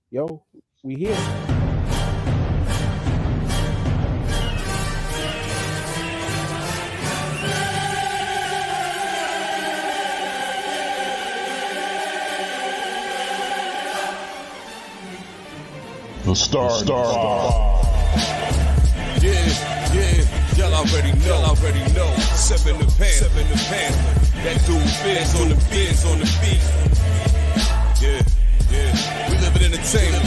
Yo, we here. The Star. Yeah, y'all already know. Seven the pan. That dude Fizz on the beat. Yeah. We live in entertainment.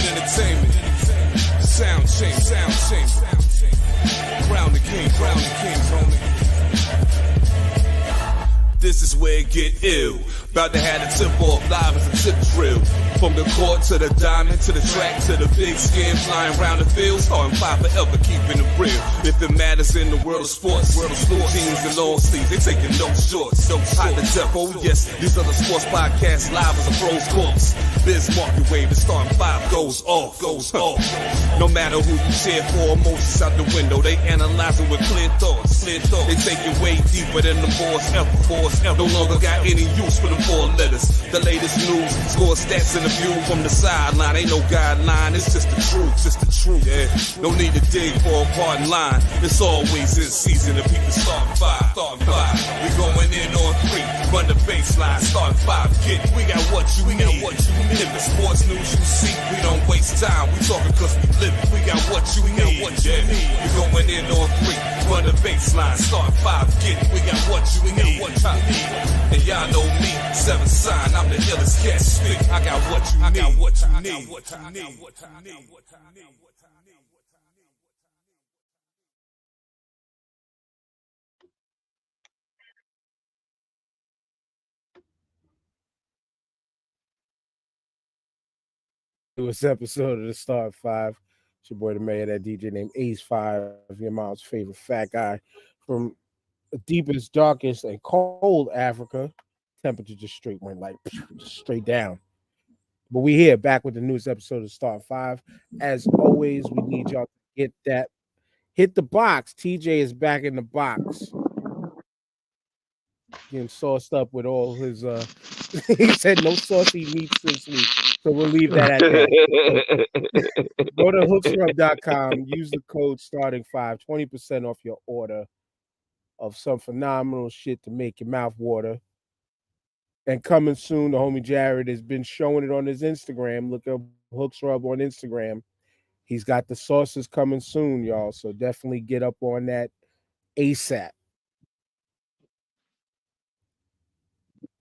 Sound change. Crown the king, homie. This is where it get ill. About to have the tip off live as a tip drill. From the court to the diamond, to the track, to the big skin, flying around the field, starting five forever, keeping it real. If it matters in the world of sports, jeans and long sleeves, they taking no shorts. Hot the death, oh yes, these are the sports podcasts live as a pros course. Biz market wave, the starting five goes off. No matter who you cheer for, emotions out the window, they analyzing with clear thoughts. They take it way deeper than the force ever. No longer got any use for the four letters. The latest news, score stats and a view from the sideline. Ain't no guideline, it's just the truth. Yeah, no need to dig for a pardon line. It's always in season if people start five. We going in on three, run the baseline, start five. We got what you need. If the sports news you see, we don't waste time. We talking cause we live it. We got what you need. We going in on three, run the baseline, start five. We got what you need. And y'all know me, seven sign, I'm the illest cat spit. I got what you need. Newest episode of the Star 5. It's your boy, the mayor, that DJ named Ace 5, your mom's favorite fat guy from the deepest, darkest, and cold Africa. Temperature just straight went like straight down. But we here back with the newest episode of Star 5. As always, we need y'all to get that. Hit the box. TJ is back in the box. Getting sauced up with all his he said no saucy meats this week. So we'll leave that at that. Go to hooksrub.com, use the code starting5, 20% off your order of some phenomenal shit to make your mouth water. And coming soon, the homie Jared has been showing it on his Instagram. Look up Hooksrub on Instagram. He's got the sauces coming soon, y'all. So definitely get up on that ASAP.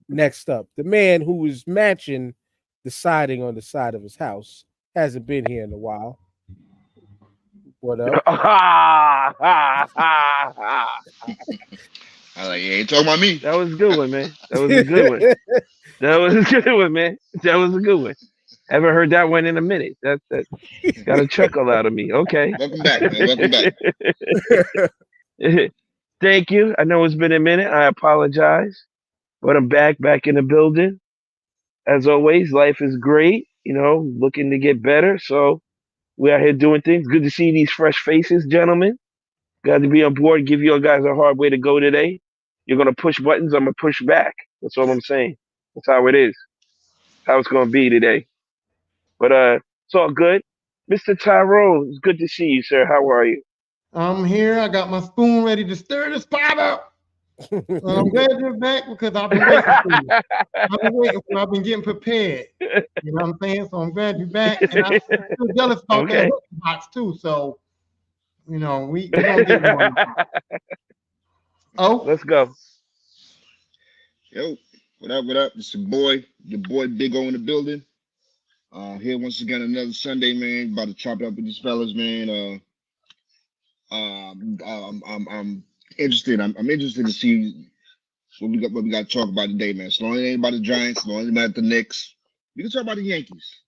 Next up, the man who is matching the siding on the side of his house hasn't been here in a while. What up? I like, you ain't talking about me. That was a good one, man. That was a good one. That was a good one, man. That was a good one. Haven't heard that one in a minute. That got a chuckle out of me. Okay. Welcome back, man. Welcome back. Thank you. I know it's been a minute. I apologize. But I'm back in the building. As always, life is great, looking to get better. So we're out here doing things. Good to see these fresh faces, gentlemen. Glad to be on board. Give you guys a hard way to go today. You're going to push buttons. I'm going to push back. That's all I'm saying. That's how it is. How it's going to be today. But it's all good. Mr. Tyrone, it's good to see you, sir. How are you? I'm here. I got my spoon ready to stir this pot up. I'm glad you're back because I've been waiting for you. I've been getting prepared. You know what I'm saying? So I'm glad you're back. And I'm still jealous about that box too. So, we don't get one. Oh, let's go. Yo, what up? It's your boy Big O in the building. Here once again another Sunday, man. About to chop it up with these fellas, man. I'm interested. I'm interested to see what we got to talk about today, man. As long as it ain't about the Giants, as long as it ain't about the Knicks, we can talk about the Yankees.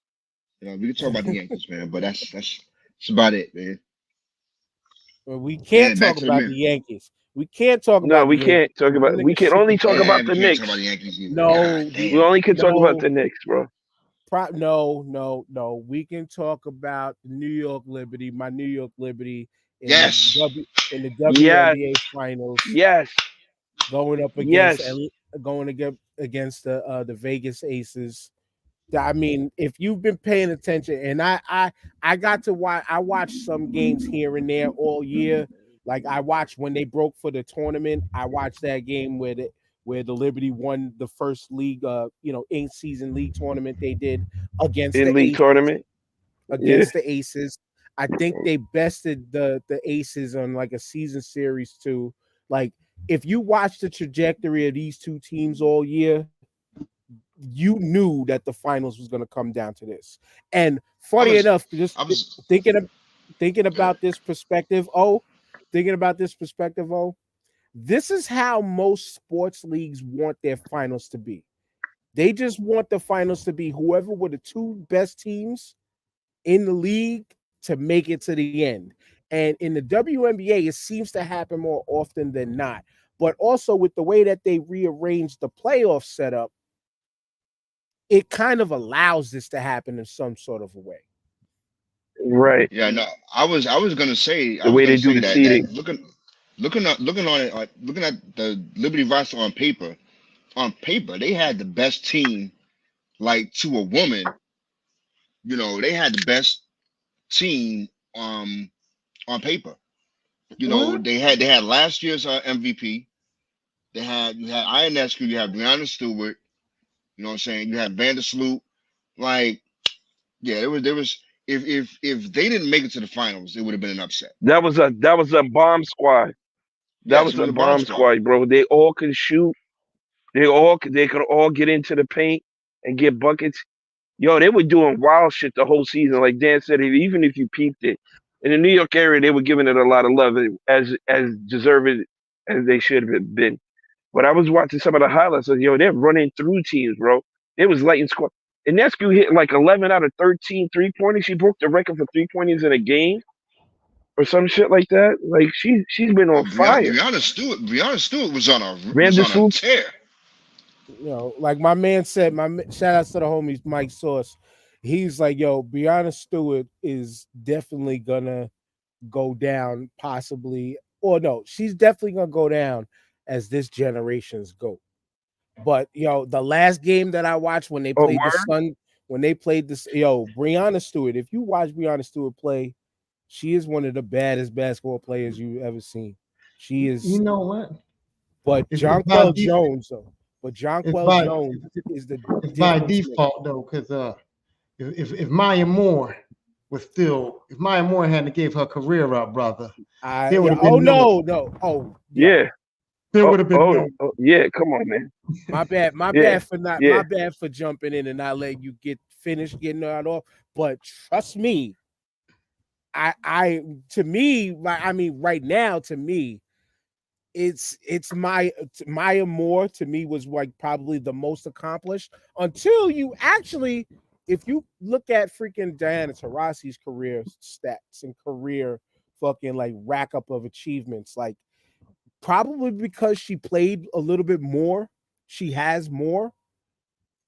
We can talk about the Yankees, man. But that's about it, man. Well, we can't talk about the Yankees. We can't talk about. No, we can't talk about. We can only talk about the Knicks. Talk about the Yankees either. No, we only can talk about the Knicks, bro. No. We can talk about the New York Liberty, my New York Liberty. In the WNBA finals. Yes. Going up against the Vegas Aces. I mean, if you've been paying attention, and I got to watch. I watched some games here and there all year. Like I watched when they broke for the tournament. I watched that game where the Liberty won the first league, in season league tournament they did against In the league Aces. tournament. Yeah. Against the Aces, I think they bested the Aces on like a season series too. Like if you watch the trajectory of these two teams all year, you knew that the finals was going to come down to this. And I funny was, enough, just I was thinking of, thinking good. about this perspective, thinking about this perspective, this is how most sports leagues want their finals to be. They just want the finals to be whoever were the two best teams in the league to make it to the end. And in the WNBA, it seems to happen more often than not. But also with the way that they rearranged the playoff setup, it kind of allows this to happen in some sort of a way. Right. Yeah, no, I was gonna say, The way they do the that seating. looking at the Liberty roster on paper, they had the best team. Like to a woman, they had the best team on paper. What? They had last year's MVP. You had Ionescu, you had Brianna Stewart. You know what I'm saying? You had Vandersloot. Like, yeah, there was if they didn't make it to the finals, it would have been an upset. That was a bomb squad. That Yes, it was was a a bomb bomb squad. squad, bro. They all can shoot. They could all get into the paint and get buckets. Yo, they were doing wild shit the whole season. Like Dan said, even if you peeped it in the New York area, they were giving it a lot of love, as deserved as they should have been. But I was watching some of the highlights. Of, they're running through teams, bro. It was light and score. Inescu hit like 11 out of 13 3-pointers. She broke the record for 3-pointers in a game or some shit like that. Like she's been Oh, on fire. Brianna Stewart was on a Vandersloot. tear. Like my man said, shout outs to the homies, Mike Sauce. He's like, yo, Brianna Stewart is definitely gonna go down, possibly, or no, she's definitely gonna go down as this generation's GOAT. But the last game that I watched when they Oh, played the word? Sun, when they played this, Brianna Stewart. If you watch Brianna Stewart play, she is one of the baddest basketball players you've ever seen. She You is, know what? but It's by Jonquel Jones though. But it's Jonquel by Jones is the it's by difference maker. default though, because if Maya Moore if Maya Moore hadn't gave her career up, brother, there would have been no. Yeah. there would have been no. Yeah. Come on, man. My bad Yeah. my Yeah. bad for jumping in and not letting you get finished getting that off. But trust me, right now to me, it's Maya Moore to me was like probably the most accomplished until you actually, if you look at freaking Diana Taurasi's career stats and career fucking like rack up of achievements, like probably because she played a little bit more, she has more.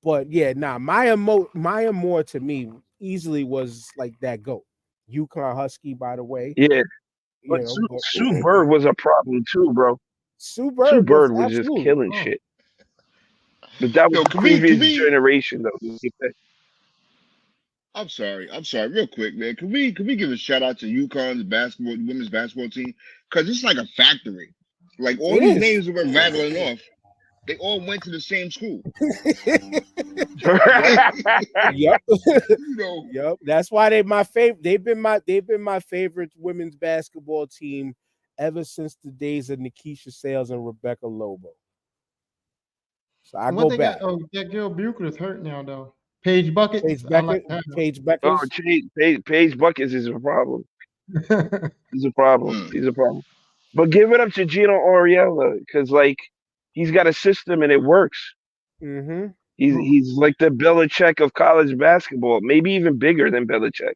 But yeah, Maya Moore to me easily was like that GOAT. UConn Husky, by the way, Yeah. But Sue, but Sue Bird was a problem too, bro. Sue Sue Bird was Bird was just absolutely. killing shit. But that was Yo, the can we can previous we generation, though. I'm sorry, real quick, man. Can we give a shout out to UConn's women's basketball team? Because it's like a factory. Like all It these is. names that we're rattling off, they all went to the same school. Yep. You know, Yep. That's why they my favorite. They've been my favorite women's basketball team ever since the days of Nikisha Sales and Rebecca Lobo. So I And what go they back. got? Oh, that girl Bucher is hurt now though. Paige Buckets. Paige I like Becker, Paige Beckers. Paige Buckets is a problem. that. He's a problem. mm, He's a problem. But give it up to Gino Oriella because, like, he's got a system and it works. Mm-hmm. He's like the Belichick of college basketball, maybe even bigger than Belichick.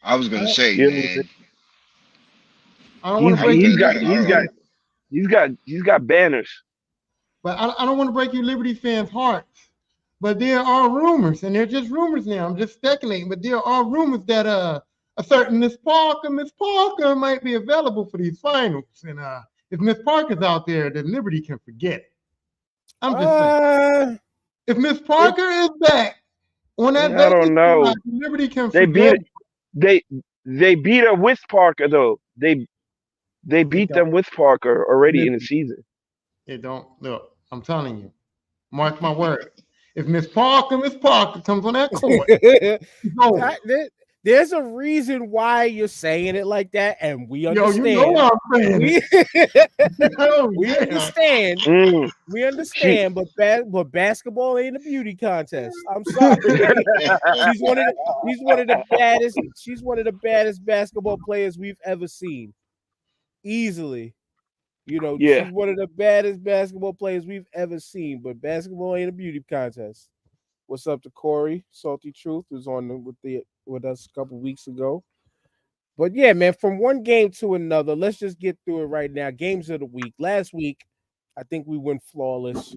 I was gonna say, You know what I'm saying? man. I don't want to I was break He's gonna. you, got I he's don't got know. he's got banners. but I don't want to break you Liberty fans' hearts. But there are rumors, and they're just rumors now. I'm just speculating, but there are rumors that a certain Miss Parker might be available for these finals. And if Miss Parker's out there, then Liberty can forget it. I'm just saying. If Miss It, Parker is back, On that I Vegas don't know. side, Liberty can They forget. beat they beat them with Parker though. They It beat don't. them with Parker already in the Listen, season. it don't. Look, I'm telling you. Mark my word. If Miss Parker comes on that court, it's over. There's a reason why you're saying it like that, and we Yo, you know understand. what I'm saying. We, Oh, we yeah. understand. Mm. We understand, but basketball ain't a beauty contest. I'm sorry. She's one of the baddest. She's one of the baddest basketball players we've ever seen. Easily. You know, Yeah. she's one of the baddest basketball players we've ever seen, but basketball ain't a beauty contest. What's up to Corey? Salty Truth was on with us a couple weeks ago. But yeah, man, from one game to another, let's just get through it right now. Games of the week. Last week, I think we went flawless.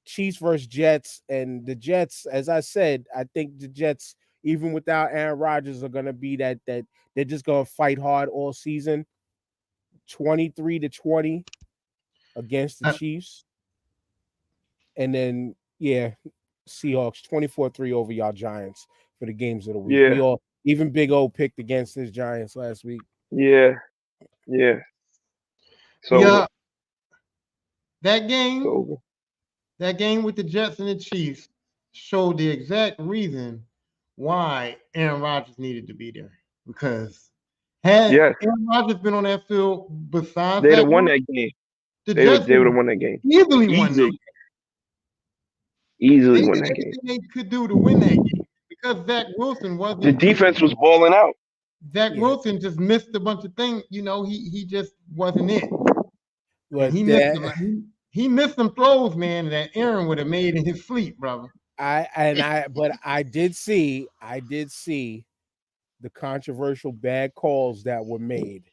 Chiefs versus Jets, and the Jets, as I said, I think the Jets, even without Aaron Rodgers, are gonna be that they're just gonna fight hard all season. 23-20 against the Chiefs. And then Seahawks 24-3 over y'all Giants for the games of the week. Yeah. We all, even Big O, picked against his Giants last week. Yeah. Yeah. So yeah, that game so with the Jets and the Chiefs showed the exact reason why Aaron Rodgers needed to be there. Because had yes, Aaron Rodgers been on that field besides they'd that have won group, that game. the They Jets would have won that game. easily won that game. Easily They won did that game. everything they could do to win that game because Zach Wilson The wasn't. defense was balling out. Zach Wilson just missed a bunch of things. You know, he just wasn't it. But He missed them. He missed some throws, man, that Aaron would have made in his sleep, brother. I did see the controversial bad calls that were made.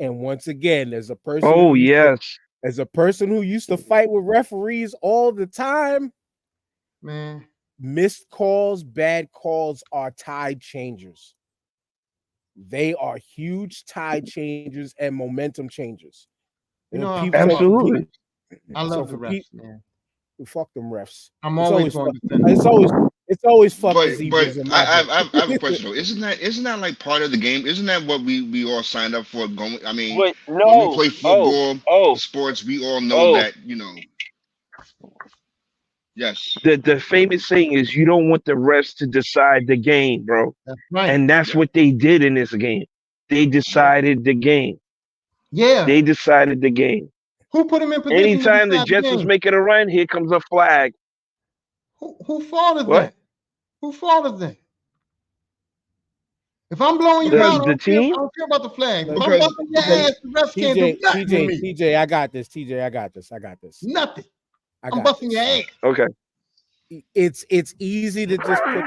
And once again, as a person Oh yes. as a person who used to fight with referees all the time, man, missed calls, bad calls are tide changers. They are huge tide changers and momentum changers. You know, absolutely. I love the refs, man. Fuck them refs. I'm always going to defend it's always fuck the But zebras in my book. I have a question though. Isn't that like part of the game? Isn't that what we all signed up for? Going, I mean, Wait, when we no. play football, sports, we all know that Yes. The famous saying is you don't want the refs to decide the game, bro. That's right. And that's what they did in this game. They decided the game. Yeah. They decided the game. Who put him in position? Anytime the Jets was making a run, here comes a flag. Who fault is that? Who fault is that? If I'm blowing you out, the team? I don't care about the flag. If I'm Because- busting your ass, the refs can't do nothing to me. TJ, I got this. TJ, I got this. Nothing. I'm busting your ass. Okay. It's easy to just put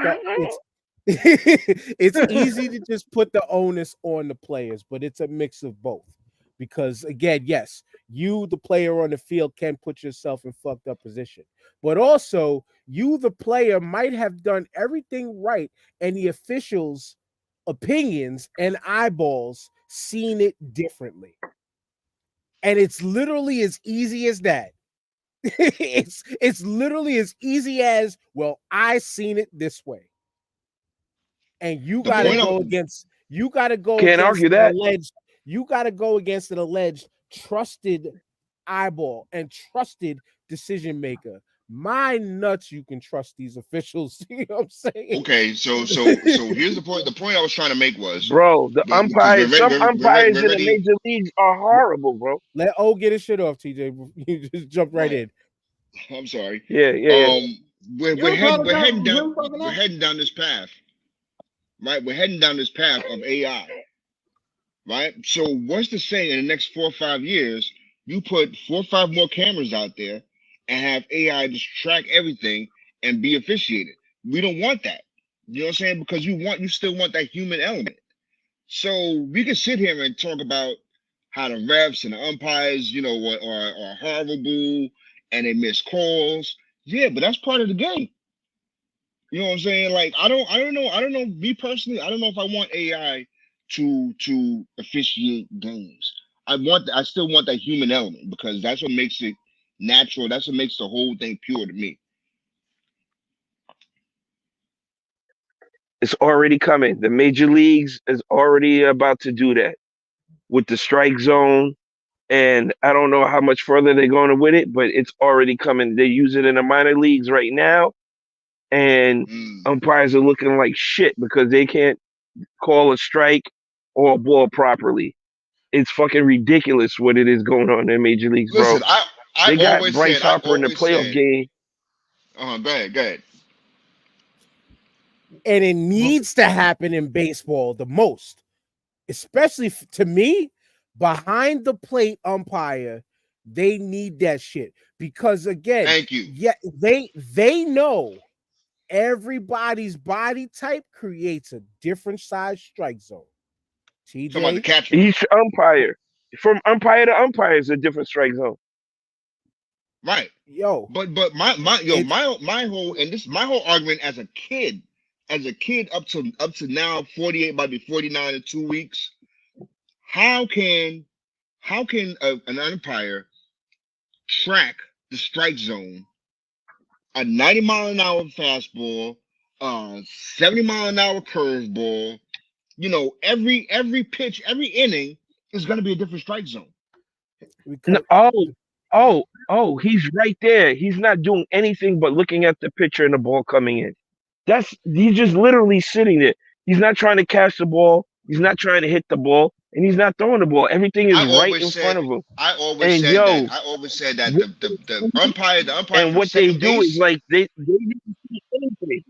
it's easy to just put the onus on the players, but it's a mix of both. Because again, yes, you, the player on the field, can put yourself in fucked up position, but also you, the player, might have done everything right, and the officials' opinions and eyeballs seen it differently. And it's literally as easy as that. it's literally as easy as, well, I seen it this way. And you gotta go against Can't argue that. You gotta go against an alleged trusted eyeball and trusted decision maker. My nuts, you can trust these officials. You know what I'm saying? Okay, so here's the point. The point I was trying to make was, bro, the umpires, some umpires in the major leagues are horrible, bro. Let O get his shit off, TJ. You just jump right in. I'm sorry. Yeah. We're heading down this path, right? We're heading down this path of AI, right? So what's to say in the next 4 or 5 years, you put 4 or 5 more cameras out there and have AI just track everything and be officiated? We don't want that. You know what I'm saying? Because you still want that human element. So we can sit here and talk about how the refs and the umpires, are horrible and they miss calls. Yeah, but that's part of the game. You know what I'm saying? Like, I don't know. Me personally, I don't know if I want AI to officiate games. I still want that human element, because that's what makes it natural. That's what makes the whole thing pure to me. It's already coming. The major leagues is already about to do that with the strike zone. And I don't know how much further they're going with it, but it's already coming. They use it in the minor leagues right now, and Mm. umpires are looking like shit because they can't call a strike or a ball properly. It's fucking ridiculous what it is going on in major leagues, bro. Listen, I They got always Bryce said, I Harper in the always playoff said, game. go ahead, go ahead. And it needs to happen in baseball the most, especially to me, behind the plate umpire. They need that shit because again, Thank you. yeah, they know everybody's body type creates a different size strike zone. Talking about the TJ, catcher. Each umpire, from umpire to umpire, is a different strike zone. Right. yo, But my it's my whole, and this my whole argument as a kid up to now 48, might be 49 in 2 weeks. How can an umpire track the strike zone, a 90-mile-an-hour fastball, 70-mile-an-hour curveball? You know, every pitch, every inning is going to be a different strike zone. because He's right there. He's not doing anything but looking at the pitcher and the ball coming in. He's just literally sitting there. He's not trying to catch the ball. He's not trying to hit the ball, and he's not throwing the ball. Everything is I right always in said, front of him. I always And said that. yo, I always said that what the umpire and from what they second do is base. like they didn't see anything.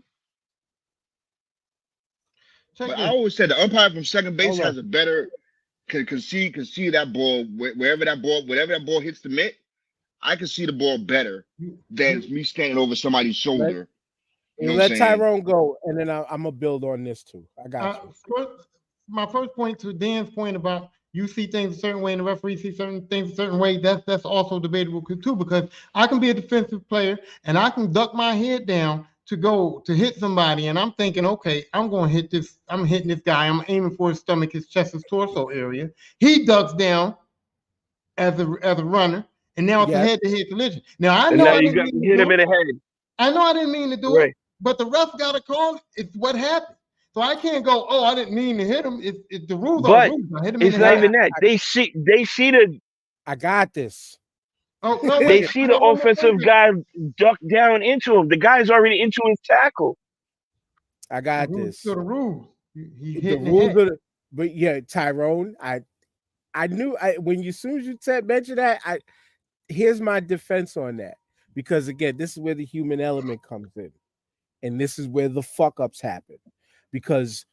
Check But I this. always said the umpire from second base hold on. has a better can see that ball whatever that ball hits the mitt. I can see the ball better than me standing over somebody's shoulder. You know what I'm Let saying? Tyrone go, and then I'm gonna build on this too. I got you. My first point to Dan's point about you see things a certain way and the referee sees certain things a certain way, that's also debatable too, because I can be a defensive player and I can duck my head down to go to hit somebody, and I'm thinking, okay, I'm hitting this guy, I'm aiming for his stomach, his chest, his torso area. He ducks down as a runner, and now it's a Yes. head-to-head collision. Now I And know now I you didn't got to mean to hit do him it. in the head. I know I didn't mean to do Right. it, but the ref got to call it. It's what happened. So I can't go, oh, I didn't mean to hit him. The rules are But rules. I hit him in it's the not head. even that. They see the I got this. Oh, no, they wait. see I the got one more offensive thing. guy duck down into him. The guy's already into his tackle. I The got rules this. to the rules. He hit The in the rules head. of but yeah, Tyrone. I knew when you soon as you mentioned that, here's my defense on that. Because again, this is where the human element comes in. And this is where the fuck ups happen. Because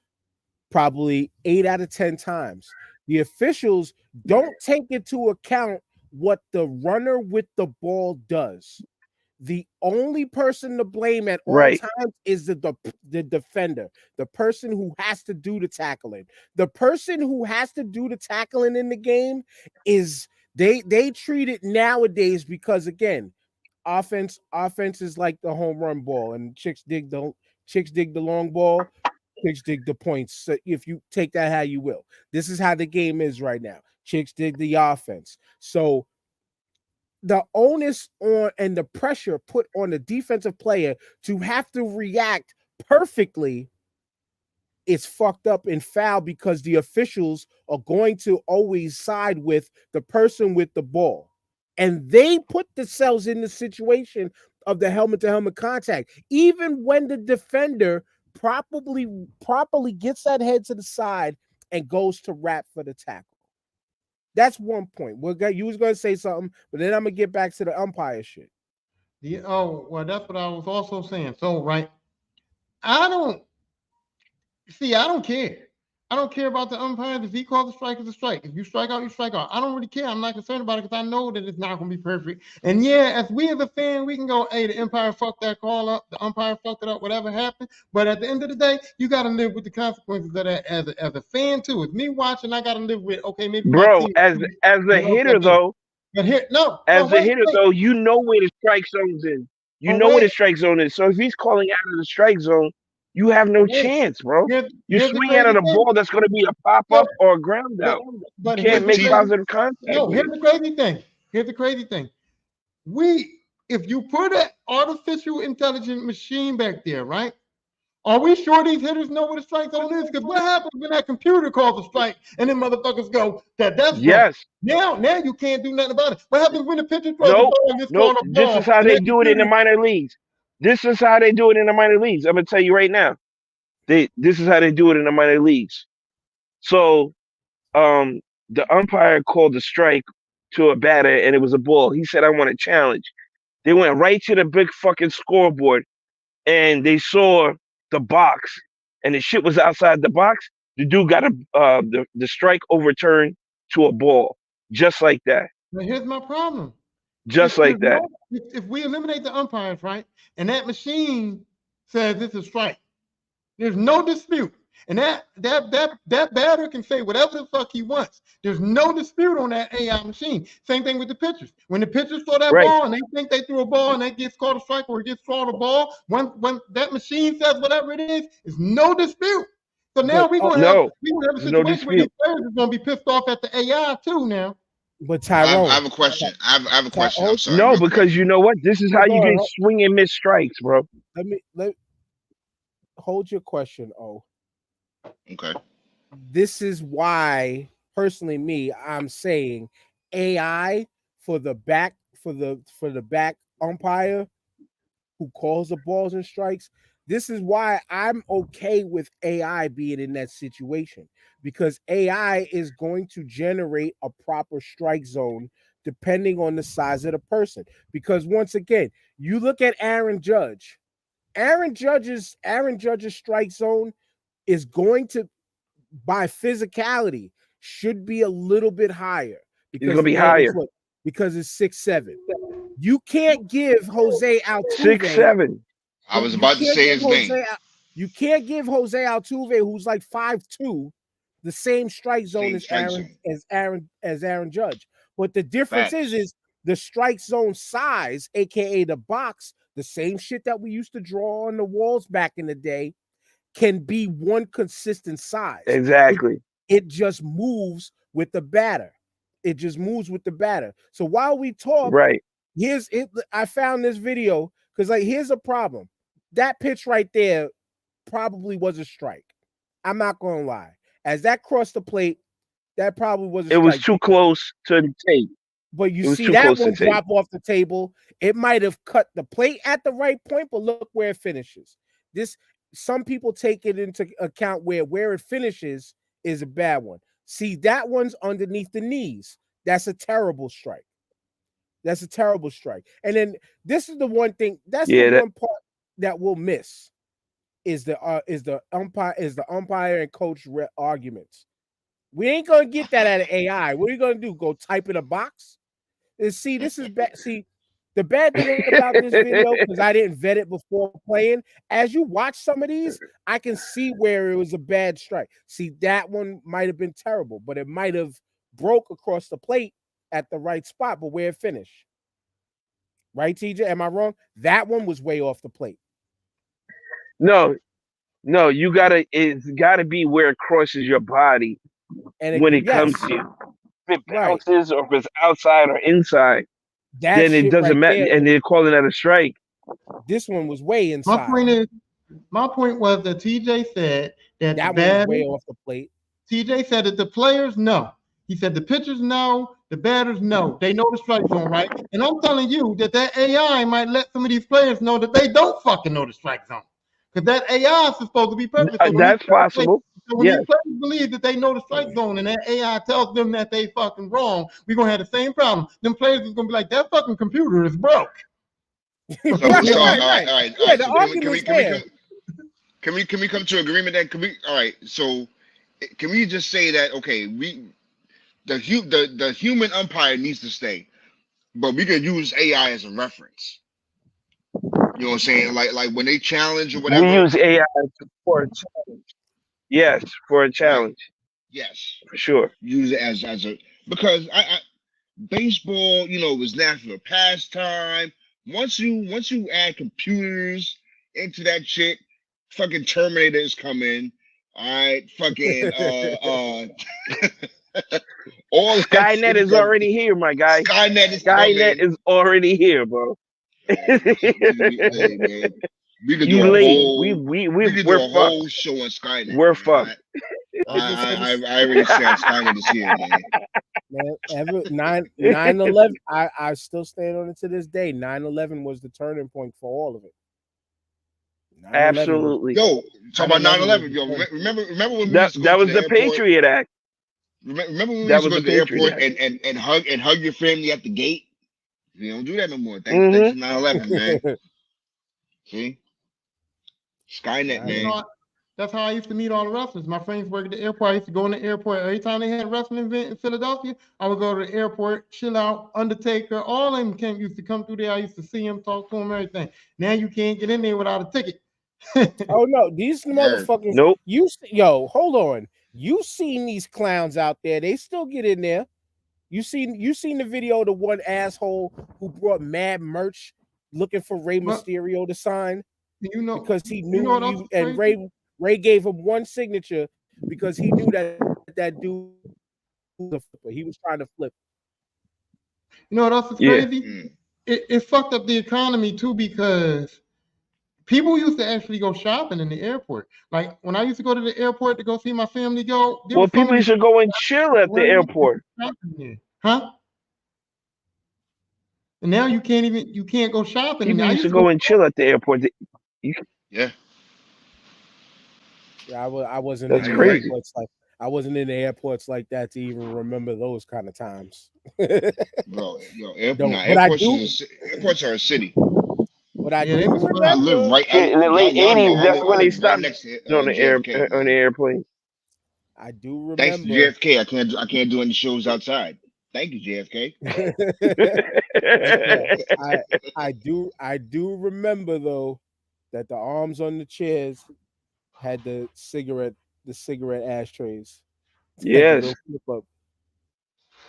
probably 8 out of 10 times, the officials don't take into account what the runner with the ball does. The only person to blame at all Right. times is the defender, the person who has to do the tackling. The person who has to do the tackling in the game is they treat it nowadays because again, offense is like the home run ball, and chicks dig the long ball, chicks dig the points. So if you take that how you will, this is how the game is right now. Chicks dig the offense. So the onus on and the pressure put on the defensive player to have to react perfectly is fucked up and foul because the officials are going to always side with the person with the ball. And they put themselves in the situation of the helmet-to-helmet contact. Even when the defender properly gets that head to the side and goes to wrap for the tackle. That's one point. You was going to say something, but then I'm going to get back to the umpire shit. Well, that's what I was also saying. So, right, I don't care. I don't care about the umpires. If he calls a strike, it's a strike. If you strike out, you strike out. I don't really care. I'm not concerned about it because I know that it's not going to be perfect. And yeah, as we as a fan, we can go, hey, the umpire fucked that call up. The umpire fucked it up, whatever happened. But at the end of the day, you got to live with the consequences of that as a fan, too. It's me watching, I got to live with, okay, maybe my Bro, team. as a hitter though, But here, no. as Well, a hitter though, you know where the strike zone's in. You Well, know where the wait. strike zone is. So if he's calling out of the strike zone, you have no chance, bro. You Here's the swing out crazy of the thing. ball that's going to be a pop up or a ground out. But You here's can't the make crazy, positive contact. no, with here's it. the crazy thing. Here's the crazy thing. If you put an artificial intelligent machine back there, right? Are we sure these hitters know what a strike zone is? Because what happens when that computer calls a strike and then motherfuckers go, that's wrong. Yes. Now you can't do nothing about it. What happens when the pitcher throws a Nope. ball and gets Nope. called a This ball? is how and they that do it in the computer- minor leagues. This is how they do it in the minor leagues. I'm gonna tell you right now. This is how they do it in the minor leagues. So the umpire called a strike to a batter and it was a ball. He said, I want a challenge. They went right to the big fucking scoreboard and they saw the box and the shit was outside the box. The dude got the strike overturned to a ball. Just like that. Now here's my problem. Just like that. If we eliminate the umpires, right, and that machine says it's a strike, there's no dispute. And that batter can say whatever the fuck he wants. There's no dispute on that AI machine. Same thing with the pitchers. When the pitchers throw that ball and they think they threw a ball and that gets called a strike or it gets thrown a ball, when that machine says whatever it is no dispute. So now we're gonna have a situation where these players are gonna be pissed off at the AI too now. But Tyrone, I have a question. I have a question. I'm sorry. No, because you know what? This is how you get swing and miss strikes, bro. Let hold your question, Okay. This is why, personally, I'm saying AI for the back umpire who calls the balls and strikes. This is why I'm okay with AI being in that situation, because AI is going to generate a proper strike zone depending on the size of the person. Because once again, you look at Aaron Judge. Aaron Judge's strike zone is going to, by physicality, should be a little bit higher. It's gonna be higher because it's 6'7". You can't give Jose Altuve 6'7". I was about to say his name. You can't give Jose Altuve, who's like 5'2", the same strike zone as Aaron Judge. But the difference is the strike zone size, aka the box, the same shit that we used to draw on the walls back in the day, can be one consistent size. Exactly. It just moves with the batter. So while we talk, right, I found this video because here's a problem. That pitch right there probably was a strike. I'm not gonna lie. As that crossed the plate, that probably was a strike. It was too close to the tape. But you see that one drop off the table. It might have cut the plate at the right point, but look where it finishes. Some people take it into account where it finishes is a bad one. See, that one's underneath the knees. That's a terrible strike. And then this is the one thing. That's the one part that we'll miss is the umpire and coach arguments. We ain't gonna get that out of AI. What are you gonna do? Go type in a box? And see, this is bad. See, the bad thing about this video, because I didn't vet it before playing, as you watch some of these, I can see where it was a bad strike. See, that one might have been terrible, but it might have broke across the plate at the right spot, but where it finished. Right, TJ? Am I wrong? That one was way off the plate. No, it's gotta be where it crosses your body when it comes to you. If it bounces or if it's outside or inside, then it doesn't matter, and they're calling that a strike. This one was way inside. My point was that TJ said that one was way off the plate. TJ said that the players know. He said the pitchers know, the batters know. They know the strike zone, right? And I'm telling you that AI might let some of these players know that they don't fucking know the strike zone. Because that AI is supposed to be perfect. So that's possible. So when these players believe that they know the strike zone and that AI tells them that they fucking wrong, we're going to have the same problem. Them players is going to be like, that fucking computer is broke. All right. Yeah, the argument's there. Can we come to agreement that all right, so can we just say that, okay, the human umpire needs to stay, but we can use AI as a reference. You know what I'm saying? Like when they challenge or whatever. We use AI for a challenge. Yes, for a challenge. Yes, for sure. Use it as a because I baseball, was natural pastime. Once you add computers into that shit, fucking Terminator is coming. All right, fucking all Skynet is already here, my guy. Skynet is already here, bro. Hey, man. We could do You a late. whole. We could do We're a fucked. whole show on Skynet. We're Man. fucked. I already said Skynet is here, man. Man, 9/11. I still stand on it to this day. 9/11 was the turning point for all of it. 9/11 Absolutely. Yo, talk about 9/11. 9/11 Yo, was remember when we used to go That to was the the airport? Patriot Act. Remember when we That used to was go the to the Patriot airport Act. and hug your family at the gate? You don't do that no more. Thanks Mm-hmm. to 9/11, man. See? Skynet, Nine- You man. know, that's how I used to meet all the wrestlers. My friends worked at the airport. I used to go in the airport. Every time they had a wrestling event in Philadelphia, I would go to the airport, chill out, Undertaker. All of them used to come through there. I used to see him, talk to him, everything. Now you can't get in there without a ticket. Oh no, these motherfuckers. Nope. Hold on. You seen these clowns out there? They still get in there. You seen the video of the one asshole who brought mad merch looking for Rey But- Mysterio to sign You know, because he you knew know what else is and crazy? Ray gave him one signature because he knew that dude was a flipper. He was trying to flip. You know what else is Yeah. crazy? Mm. It fucked up the economy too because people used to actually go shopping in the airport. Like when I used to go to the airport to go see my family go, there Well, was so people many used to go and chill at the Where airport. shopping there. Huh? And now you can't go shopping. People I used to go and chill at the airport. Yeah. Yeah, I wasn't That's in the crazy. airports I wasn't in the airports like that to even remember those kind of times. Bro, Don't- nah, but I airports are a city. But I Yeah, do they was remember. I live right. Shit, in the late y'all know, 80s, that's when I they live right stopped next to on the air JFK. on the Man. airplane. I do Thanks to remember. JFK, I can't do any shows outside. Thank you, JFK. I do remember though that the arms on the chairs had the cigarette ashtrays. Had the Yes. little flip up.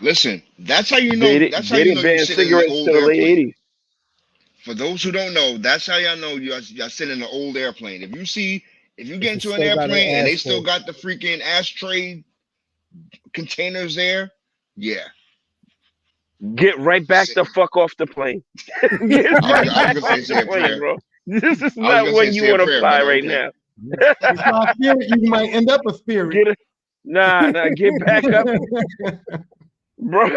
Listen, that's how you They, know. di- That's how they you know didn't you're ban sitting in an cigarettes old to the late airplane. 80s. For those who don't know, that's how y'all know y'all sitting in an old airplane. If you get If into it an still got an airplane and they ashtray. still got the freaking ashtray containers there, yeah. Get right back the fuck off the plane. Get I right was back gonna off say the a plane, prayer. bro. This is I not was when gonna you say a want to prayer, fly brother. right Okay. now. You fly spirit, you might end up a spirit. Get it. Nah, get back up, bro.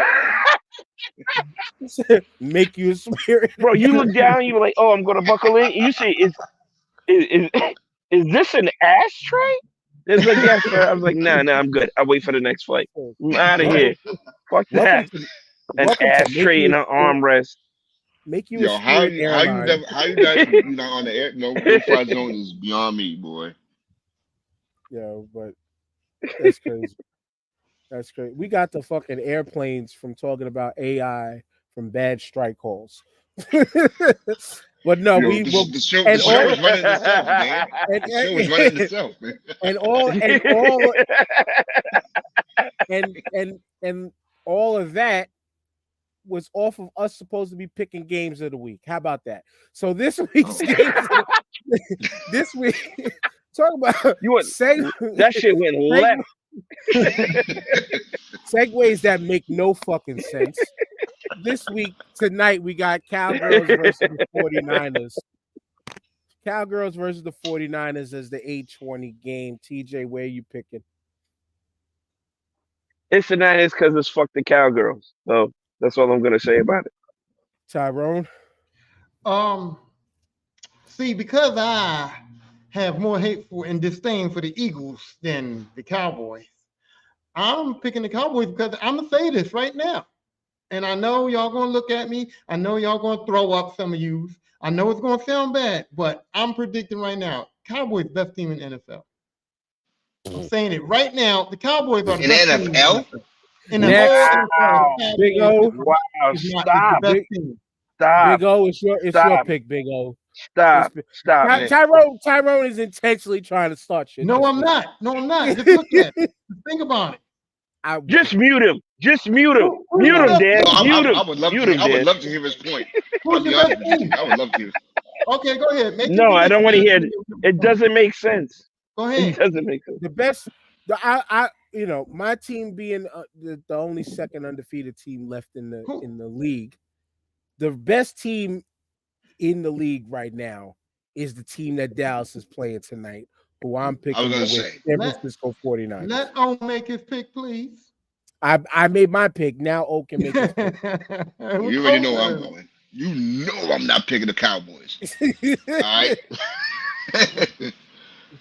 Make you a spirit. Bro, you look down, you were like, oh, I'm gonna buckle in. You say, is this an ashtray? It's like, yes, sir. I was like, nah, I'm good. I'll wait for the next flight. I'm out of here. Fuck that. An Welcome to ashtray and an armrest. Make you Yo, a spirit airline. you not on the air? No fly zone is beyond me, boy. Yeah, but that's crazy. That's crazy. We got the fucking airplanes from talking about AI from bad strike calls. But no, Yo, we will. the show and is all- running itself, man. And, The show is running itself, man. and all of that was off of us supposed to be picking games of the week. How about that? So this week's this week, talk about You went, that shit went left. segues that make no fucking sense. This week, tonight, we got Cowgirls versus the 49ers. Cowgirls versus the 49ers as the 8:20 game. TJ, where you picking? It's the Niners because it's fuck the Cowgirls. So that's all I'm gonna say about it. Tyrone? See, because I have more hate for and disdain for the Eagles than the Cowboys, I'm picking the Cowboys because I'm gonna say this right now. And I know y'all gonna look at me. I know y'all gonna throw up some of you. I know it's gonna sound bad, but I'm predicting right now, Cowboys best team in the NFL. I'm saying it right now. The Cowboys are the In best NFL? team in the NFL. In the Next. whole NFL, the Big Cowboys O. Wow, is not stop, the best team. stop, Big O, it's your Stop. pick, Big O. stop, man. Tyrone is intentionally trying to start shit. No, this I'm week. not. No, I'm not. Just look at it. Think about it. Just mute him. Just mute him. Who's Mute the him, best Dan. team? Mute him. I would love Mute to. him, I would Dan. love to hear his point. I'll Who's be the honest best with you. team? I would love to. Okay, go ahead. Make No, your I don't want to hear it. prediction. It doesn't make sense. Go It ahead. doesn't make sense. The best, my team being the only second undefeated team left in the league. The best team in the league right now is the team that Dallas is playing tonight, who I'm I was picking gonna to win say. San Francisco 49ers. Let O make his pick, please. I made my pick. Now O can make his pick. You already know where I'm going. You know I'm not picking the Cowboys. All right.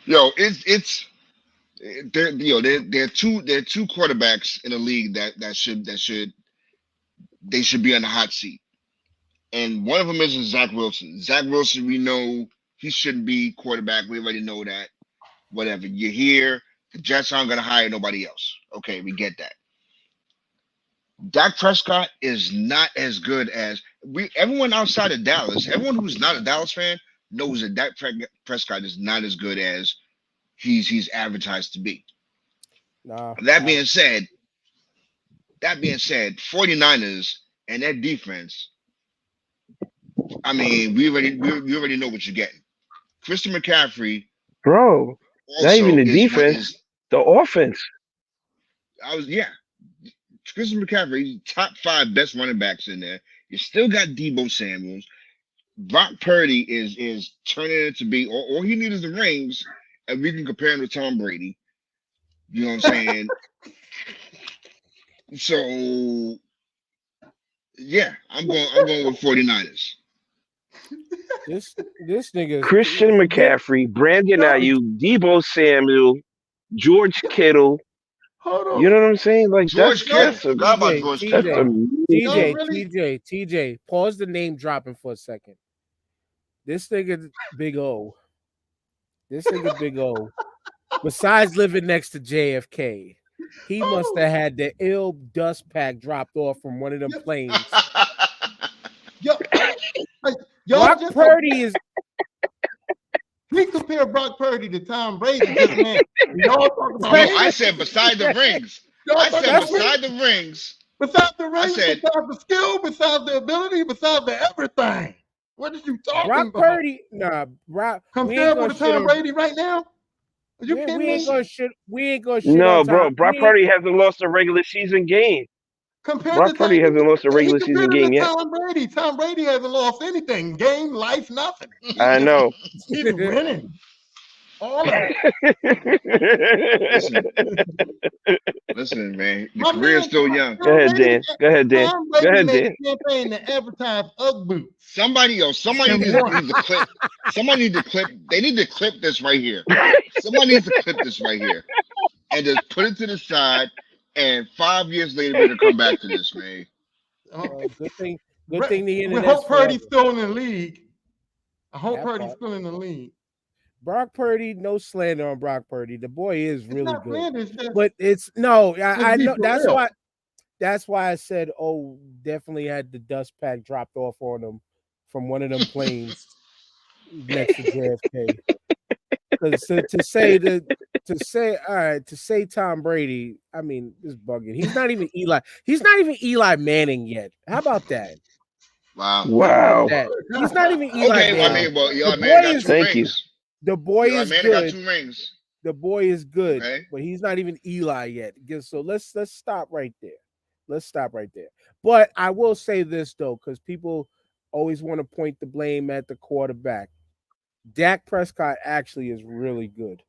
Yo, there are two quarterbacks in the league that should be on the hot seat, and one of them is Zach Wilson. Zach Wilson, we know he shouldn't be quarterback. We already know that. Whatever. You're here. The Jets aren't gonna hire nobody else. Okay, we get that. Dak Prescott is not as good as everyone outside of Dallas. Everyone who's not a Dallas fan knows that Dak Prescott is not as good as he's advertised to be. Nah, That being said, 49ers and that defense, I mean, we already know what you're getting. Christian McCaffrey, bro. Not even the defense, the offense. Christian McCaffrey, top 5 best running backs in there. You still got Deebo Samuels. Brock Purdy is turning it to be, all he needs is the rings, and we can compare him to Tom Brady. You know what I'm saying? So, yeah, I'm going with 49ers. this nigga Christian McCaffrey, Brandon Ayuk, Deebo Samuel, George Kittle. Hold on. You know what I'm saying? Like George Kittle. Forgot about George Kittle. TJ, pause the name dropping for a second. This nigga Big O. Besides living next to JFK, he must have had the ill dust pack dropped off from one of them planes. Brock Purdy is. We compare Brock Purdy to Tom Brady. Man. I said beside the rings. Beside the rings. Besides the rings, besides the skill, besides the ability, besides the everything. What are you talking about? Brock Purdy, compared with Tom Brady right now? Are you kidding me? We ain't gonna shit. No, bro. Brock Purdy hasn't lost a regular season game. Brock Purdy hasn't lost a regular season game yet. Tom Brady hasn't lost anything. Game, life, nothing. I know. He's winning. All of it. Listen, man. Your career's still young. Go ahead, Dan. Tom Brady made a campaign to advertise Ugg boots. Somebody needs to clip. Somebody needs to clip. They need to clip this right here. Somebody needs to clip this right here. And just put it to the side. And 5 years later, we're gonna come back to this, man. Good thing the internet. We hope Purdy's still in the league. I hope Purdy's still in the league. Brock Purdy, no slander on Brock Purdy. The boy is really good. Slander, but it's no, I know that's why I said, definitely had the dust pack dropped off on him from one of them planes next to JFK. Because to say Tom Brady, I mean, this is bugging. He's not even Eli. He's not even Eli Manning yet. How about that? Wow. He's not even Eli Manning. I mean, well, Eli Manning got 2 rings. The boy is good. Got 2 rings. The boy is good, but he's not even Eli yet. So let's stop right there. But I will say this though, because people always want to point the blame at the quarterback. Dak Prescott actually is really good.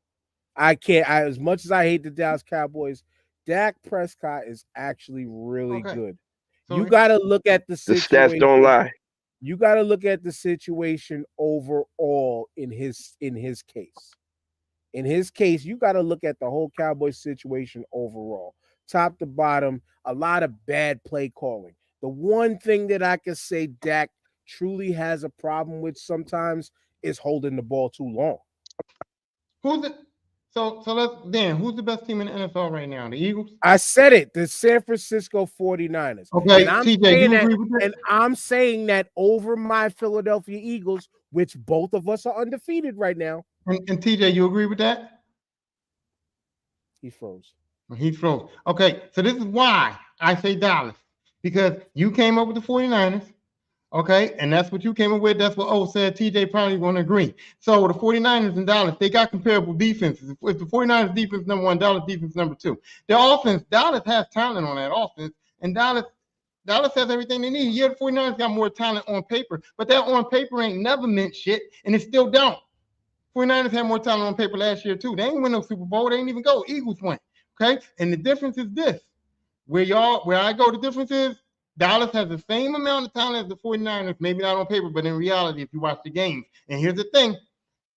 As much as I hate the Dallas Cowboys, Dak Prescott is actually really good. So you got to look at the situation. The stats don't lie. You got to look at the situation overall in his case. In his case, you got to look at the whole Cowboys situation overall. Top to bottom, a lot of bad play calling. The one thing that I can say Dak truly has a problem with sometimes is holding the ball too long. Who's the best team in the NFL right now? The Eagles? I said it, the San Francisco 49ers. Okay, I'm saying that over my Philadelphia Eagles, which both of us are undefeated right now. And TJ, you agree with that? He froze. Okay, so this is why I say Dallas. Because you came up with the 49ers. Okay, and that's what you came up with. That's what said. TJ probably going to agree. So the 49ers and Dallas, they got comparable defenses. If the 49ers defense number 1, Dallas defense number 2. Their offense, Dallas has talent on that offense, and Dallas Dallas has everything they need. Yeah, the 49ers got more talent on paper, but that on paper ain't never meant shit, and it still don't. 49ers had more talent on paper last year, too. They ain't win no Super Bowl. They ain't even go. Eagles went. Okay? And the difference is this. Where I go, the difference is Dallas has the same amount of talent as the 49ers, maybe not on paper, but in reality, if you watch the games. And here's the thing.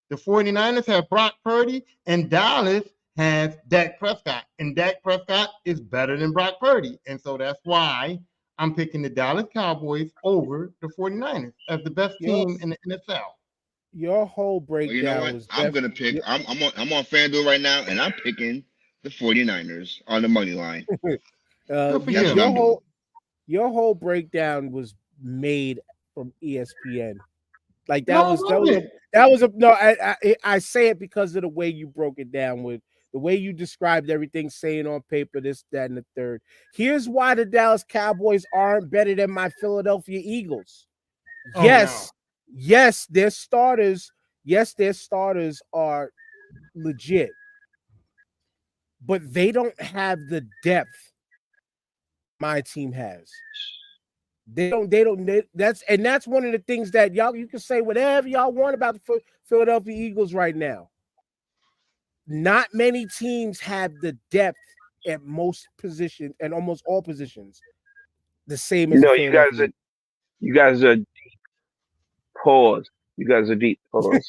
The 49ers have Brock Purdy, and Dallas has Dak Prescott. And Dak Prescott is better than Brock Purdy. And so that's why I'm picking the Dallas Cowboys over the 49ers as the best team in the NFL. Your whole breakdown you know what? was I'm gonna pick. I'm on FanDuel right now, and I'm picking the 49ers on the money line. Your whole breakdown was made from ESPN. Like that was I say it because of the way you broke it down, with the way you described everything, saying on paper this, that, and the third. Here's why the Dallas Cowboys aren't better than my Philadelphia Eagles. Yes, their starters are legit, but they don't have the depth my team has. That's one of the things that you can say whatever y'all want about the Philadelphia Eagles right now. Not many teams have the depth at most positions and almost all positions the same as you guys are deep. Pause. You guys are deep. Pause.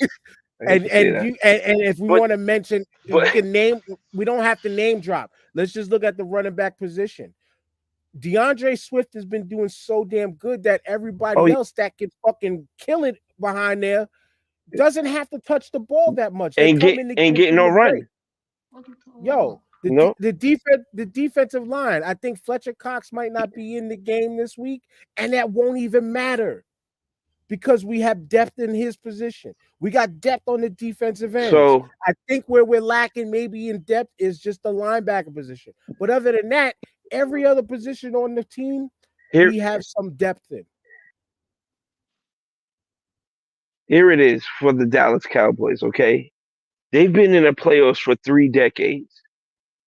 and if we want to mention, we can name. We don't have to name drop. Let's just look at the running back position. DeAndre Swift has been doing so damn good that everybody else that can fucking kill it behind there doesn't have to touch the ball that much. Ain't getting no run. Yo, the defensive line. I think Fletcher Cox might not be in the game this week, and that won't even matter because we have depth in his position. We got depth on the defensive end. So I think where we're lacking maybe in depth is just the linebacker position. But other than that, every other position on the team, we have some depth in. Here it is for the Dallas Cowboys, okay? They've been in the playoffs for 3 decades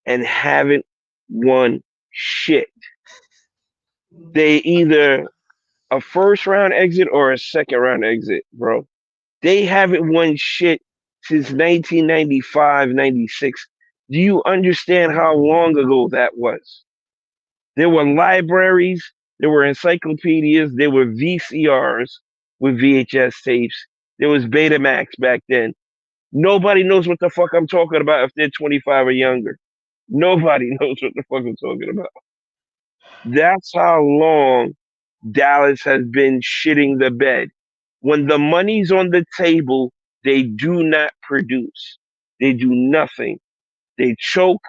and haven't won shit. They either a first-round exit or a second-round exit, bro. They haven't won shit since 1995, 96. Do you understand how long ago that was? There were libraries, there were encyclopedias, there were VCRs with VHS tapes. There was Betamax back then. Nobody knows what the fuck I'm talking about if they're 25 or younger. Nobody knows what the fuck I'm talking about. That's how long Dallas has been shitting the bed. When the money's on the table, they do not produce. They do nothing. They choke.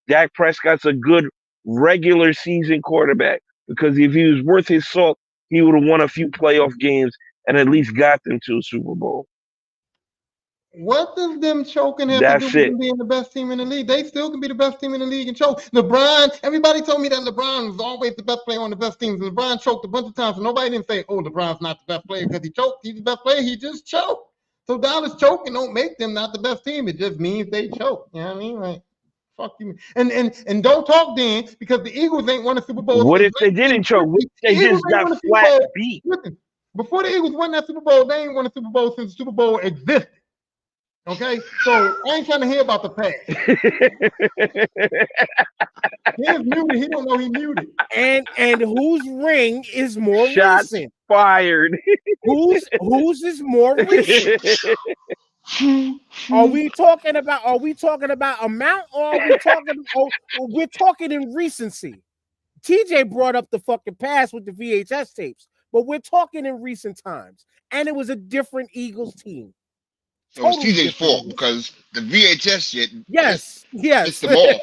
Dak Prescott's a good regular season quarterback because if he was worth his salt, he would have won a few playoff games and at least got them to a Super Bowl. What does them choking have to do with them being the best team in the league? They still can be the best team in the league and choke. LeBron, everybody told me that LeBron was always the best player on the best teams. And LeBron choked a bunch of times, and nobody didn't say, oh, LeBron's not the best player because he choked. He's the best player. He just choked. So Dallas choking don't make them not the best team. It just means they choke. You know what I mean? Like, fuck you. And don't talk then because the Eagles ain't won a Super Bowl. What if they didn't choke? They just got flat beat. Listen, before the Eagles won that Super Bowl, they ain't won a Super Bowl since the Super Bowl existed. Okay, so I ain't trying to hear about the past. He's muted. He don't know he muted. And whose ring is more Shots recent? Fired. Whose is more recent? Are we talking about amount, or we're talking in recency? TJ brought up the fucking past with the VHS tapes, but we're talking in recent times, and it was a different Eagles team. So it's TJ's fault because the VHS shit. Yes. Pissed them off.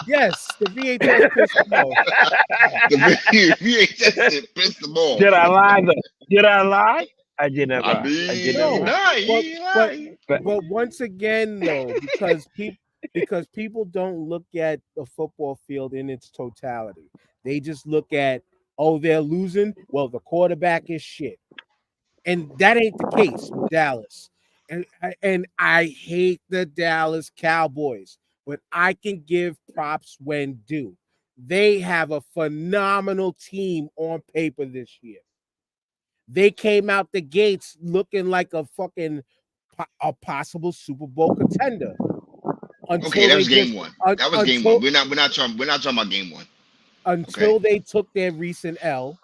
Yes, the VHS pissed them off. The VHS shit pissed them off. Did I lie though? Did I lie? I did not lie. But once again, though, because people don't look at the football field in its totality. They just look at, oh, they're losing. Well, the quarterback is shit. And that ain't the case with Dallas. And I hate the Dallas Cowboys, but I can give props when due. they have a phenomenal team on paper this year. They came out the gates looking like a possible Super Bowl contender. Okay, that was game one. That was game one. We're not talking about game one. Until they took their recent L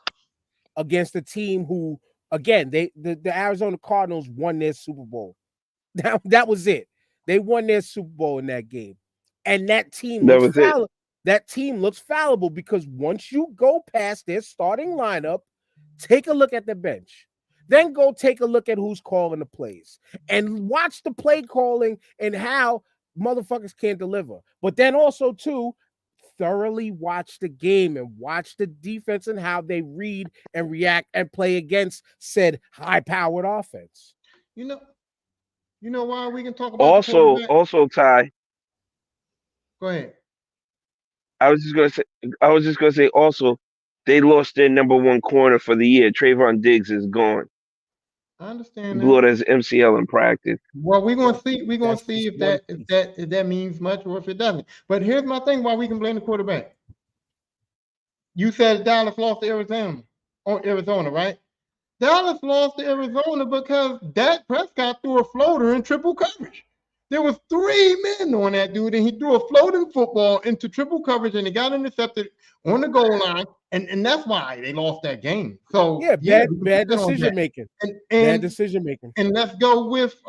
against a team who, again, the Arizona Cardinals won their Super Bowl. That was it. They won their Super Bowl in that game. And that team looks fallible. That team looks fallible because once you go past their starting lineup, take a look at the bench. Then go take a look at who's calling the plays and watch the play calling and how motherfuckers can't deliver. But then also, too, thoroughly watch the game and watch the defense and how they read and react and play against said high-powered offense. You know why we can talk about also Ty. Go ahead. I was just gonna say also, they lost their number one corner for the year. Trayvon Diggs is gone. I understand. Blew it as MCL in practice. Well, we're gonna see. We're gonna see if that means much or if it doesn't. But here's my thing: why we can blame the quarterback. You said Dallas lost to Arizona, right? Dallas lost to Arizona because Dak Prescott threw a floater in triple coverage. There was 3 men on that dude, and he threw a floating football into triple coverage, and he got intercepted on the goal line, and that's why they lost that game. So bad decision making. Bad decision making. And let's go with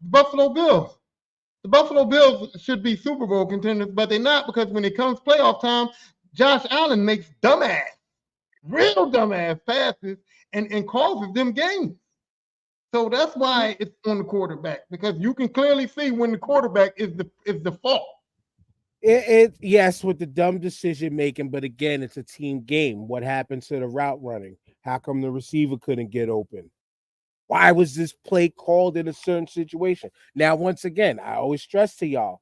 Buffalo Bills. The Buffalo Bills should be Super Bowl contenders, but they're not because when it comes playoff time, Josh Allen makes real dumbass passes and causes them games. So that's why it's on the quarterback, because you can clearly see when the quarterback is the fault. Yes, with the dumb decision making, but again, it's a team game. What happened to the route running? How come the receiver couldn't get open? Why was this play called in a certain situation? Now, once again, I always stress to y'all,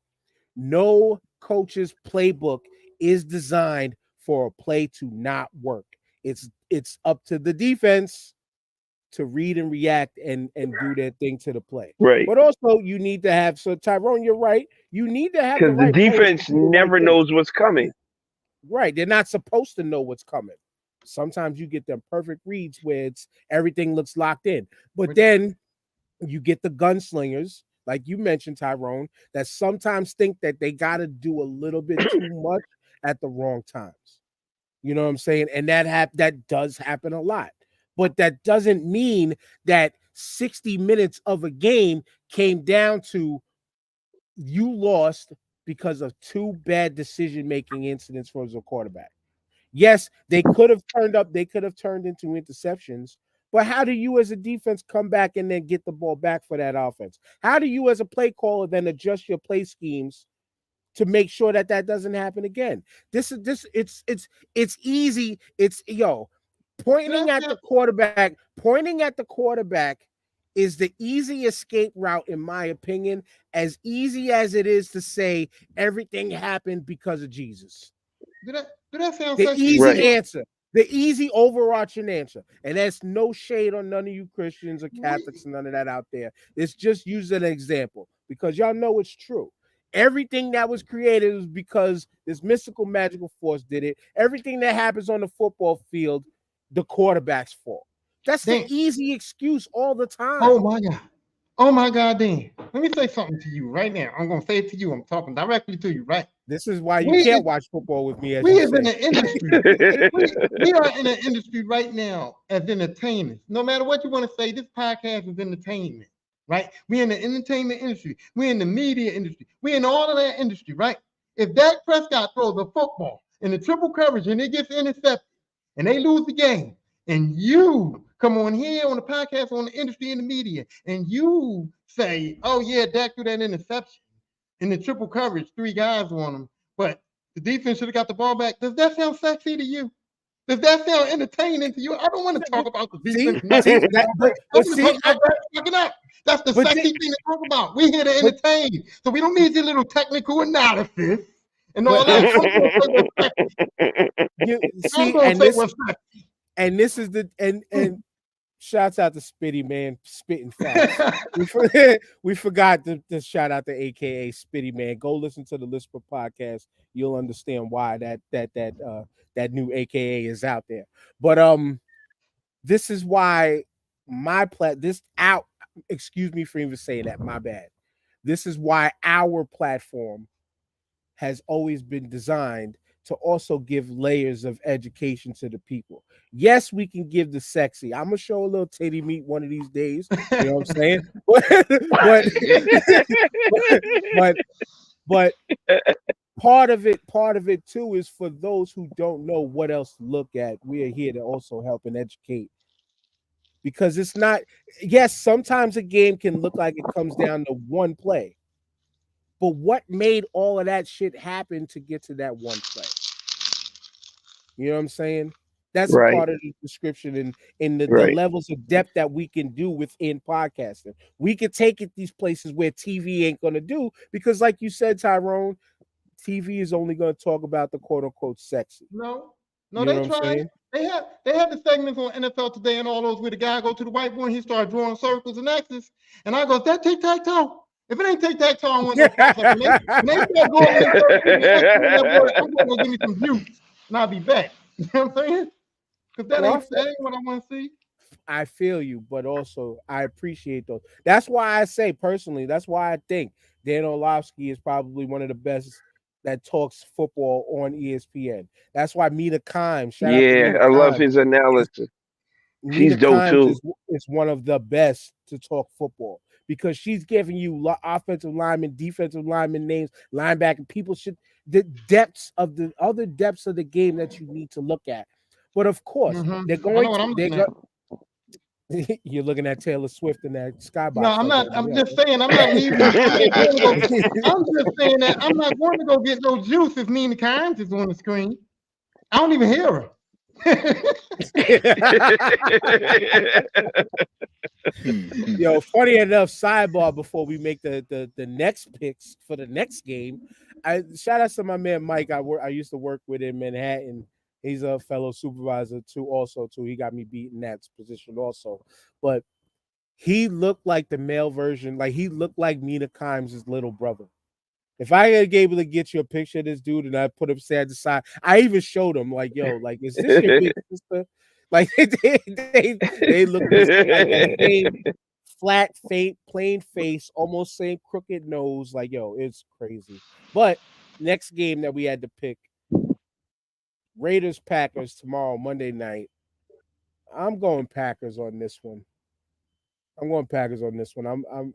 no coach's playbook is designed for a play to not work. It's up to the defense to read and react and do their thing to the play. Right. But also you need to have, so Tyrone, you're right. You need to have because the defense never knows what's coming. Right. They're not supposed to know what's coming. Sometimes you get them perfect reads where everything looks locked in. But then you get the gunslingers, like you mentioned, Tyrone, that sometimes think that they got to do a little bit too much at the wrong times. You know what I'm saying? And that does happen a lot. But that doesn't mean that 60 minutes of a game came down to you lost because of 2 bad decision-making incidents for the quarterback. Yes, they could have turned into interceptions, but how do you as a defense come back and then get the ball back for that offense? How do you as a play caller then adjust your play schemes to make sure that doesn't happen again? It's easy. Pointing at the quarterback is the easy escape route, in my opinion, as easy as it is to say everything happened because of Jesus. Did that sound the easy answer, the easy overarching answer? And that's no shade on none of you Christians or Catholics, none of that out there. It's just use an example because y'all know it's true. Everything that was created was because this mystical, magical force did it. Everything that happens on the football field, the quarterback's fault. That's the easy excuse all the time. Oh my God, Dan. Let me say something to you right now. I'm gonna say it to you. I'm talking directly to you, right? This is why you can't watch football with me. We are in the industry. we are in an industry right now as entertainers. No matter what you want to say, this podcast is entertainment, right? We're in the entertainment industry. We're in the media industry. We're in all of that industry, right? If Dak Prescott throws a football in the triple coverage and it gets intercepted, and they lose the game, and you come on here on the podcast, on the industry and the media, and you say, oh yeah, Dak threw that interception in the triple coverage, 3 guys on him, but the defense should have got the ball back. Does that sound sexy to you? Does that sound entertaining to you? I don't want to talk about the defense. That's the sexy thing to talk about. We're here to entertain, so we don't need your little technical analysis and all that. And this is the Shouts out to Spitty, man, spitting facts. We forgot to shout out to AKA Spitty, man. Go listen to the Lisper podcast. You'll understand why that new AKA is out there. But this is why this out. Excuse me for even saying that. My bad. This is why our platform has always been designed to also give layers of education to the people. Yes, we can give the sexy. I'm gonna show a little titty meat one of these days. You know what I'm saying? but but part of it too is for those who don't know what else to look at. We are here to also help and educate because it's not. Yes, sometimes a game can look like it comes down to one play. But what made all of that shit happen to get to that one play? You know what I'm saying? That's a Right. part of the description and in the Right. levels of depth that we can do within podcasting. We can take it these places where TV ain't gonna do because, like you said, Tyrone, TV is only gonna talk about the quote unquote sexy. No, You know they what I'm tried. saying? They had the segments on NFL Today and all those where the guy go to the whiteboard and he started drawing circles and X's, and I go, "Is that tic-tac-toe? If it ain't tic-tac-toe, I want no parts of it." When they start drawing them circles and X's on that board, I'm gonna go give me some juice and I'll be back. You know what I'm saying? Because that ain't what I want to see. I feel you, but also I appreciate those. That's why I say personally, that's why I think Dan Orlovsky is probably one of the best that talks football on ESPN. That's why Mina Kimes, shout out to Yeah, Mina I love Kimes. his analysis. She's Mina dope Kimes too. is one of the best to talk football because she's giving you offensive linemen, defensive lineman names, linebacker. People should the depths of the game that you need to look at. But of course, they're I going know what to I'm they're looking at. You're looking at Taylor Swift in that No, skybox I'm like not. I'm everybody just saying. I'm not leaving. I'm not going to go. I'm just saying that I'm not going to go get no juice if Nina Kimes is on the screen. I don't even hear her. Yo, funny enough, sidebar before we make the next picks for the next game. I shout out to my man Mike. I used to work with in Manhattan. He's a fellow supervisor too, also too. He got me beat in that position also. But he looked like the male version, like he looked like Nina Kimes' little brother. If I had able to get you a picture of this dude and I put him side to side, I even showed him like, yo, like, is this your big sister? Like they look like that same flat, faint, plain face, almost same crooked nose. Like, yo, it's crazy. But next game that we had to pick, Raiders Packers tomorrow, Monday night. I'm going Packers on this one. I'm going Packers on this one.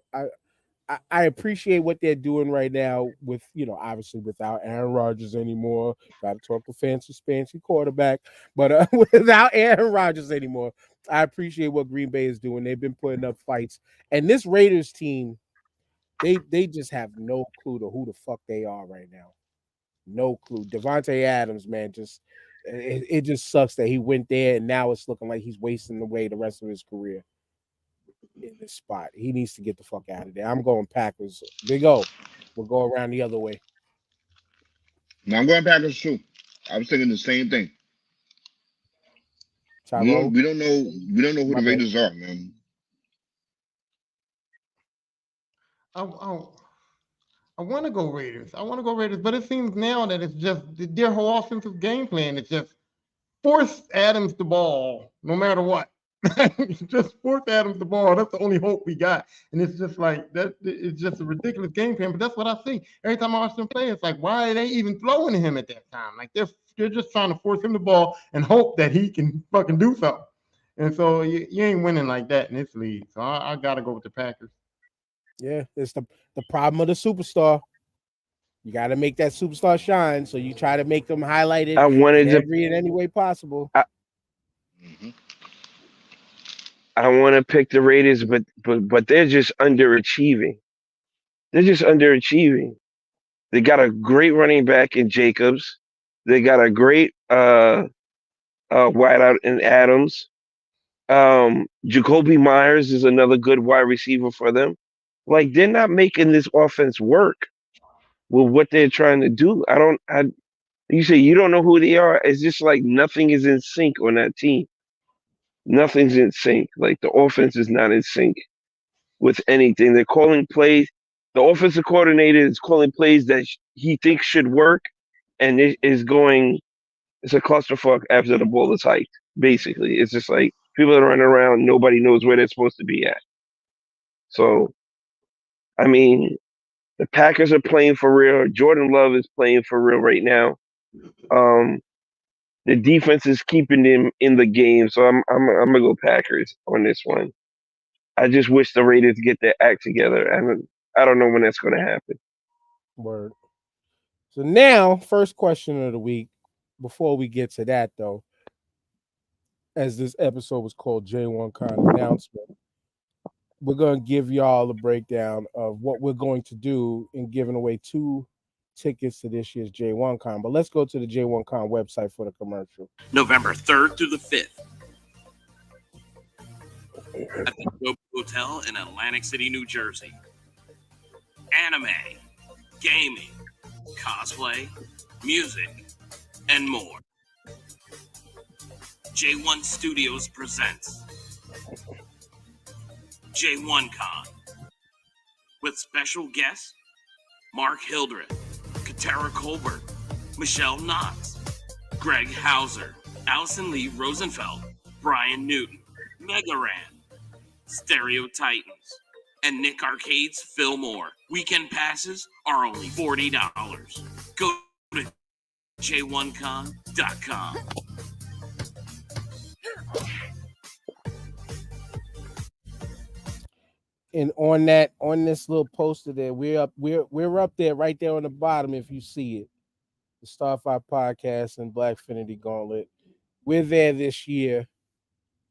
I appreciate what they're doing right now with, obviously without Aaron Rodgers anymore. Got to talk to fancy quarterback, but without Aaron Rodgers anymore, I appreciate what Green Bay is doing. They've been putting up fights, and this Raiders team, they just have no clue to who the fuck they are right now. No clue. Devontae Adams, man, it just sucks that he went there, and now it's looking like he's wasting away the rest of his career in this spot. He needs to get the fuck out of there. I'm going Packers. Big O. We'll go around the other way. Now I'm going Packers too. I was thinking the same thing. Tyrone. We don't know who My the bad. Raiders are, man. I want to go Raiders. But it seems now that it's just their whole offensive game plan is just force Adams the ball no matter what. Just force Adams the ball. That's the only hope we got. And it's just like that. It's just a ridiculous game plan. But that's what I see every time I watch them play. It's like, why are they even throwing to him at that time? Like they're just trying to force him the ball and hope that he can fucking do something. And so you ain't winning like that in this league. So I gotta go with the Packers. Yeah, it's the problem of the superstar. You got to make that superstar shine. So you try to make them highlighted I wanted in any way possible. Mm-hmm. I want to pick the Raiders, but they're just underachieving. They're just underachieving. They got a great running back in Jacobs. They got a great wideout in Adams. Jacoby Myers is another good wide receiver for them. Like they're not making this offense work with what they're trying to do. You say you don't know who they are. It's just like nothing is in sync on that team. Nothing's in sync. Like the offense is not in sync with anything. They're calling plays. The offensive coordinator is calling plays that he thinks should work, and it is going. It's a clusterfuck after the ball is hiked. Basically, it's just like people are running around. Nobody knows where they're supposed to be at. So, I mean, the Packers are playing for real. Jordan Love is playing for real right now. Um, the defense is keeping them in the game, so I'm gonna go Packers on this one. I just wish the Raiders get their act together. I don't know when that's gonna happen. Word. So now, first question of the week. Before we get to that, though, as this episode was called J1Con Announcement, we're going to give y'all a breakdown of what we're going to do in giving away 2 tickets to this year's J1Con. But let's go to the J1Con website for the commercial. November 3rd through the 5th at the Globe Hotel in Atlantic City, New Jersey. Anime, gaming, cosplay, music, and more. J1 Studios presents J1Con with special guests Mark Hildreth, Katara Colbert, Michelle Knotts, Greg Hauser, Allison Lee Rosenfeld, Brian Newton, Mega Ran, Stereo Titans, and Nick Arcade's Phil Moore. Weekend passes are only $40. Go to j1con.com. And on this little poster there, we're up there right there on the bottom if you see it. The Starfire Podcast and Black Finity Gauntlet. We're there this year.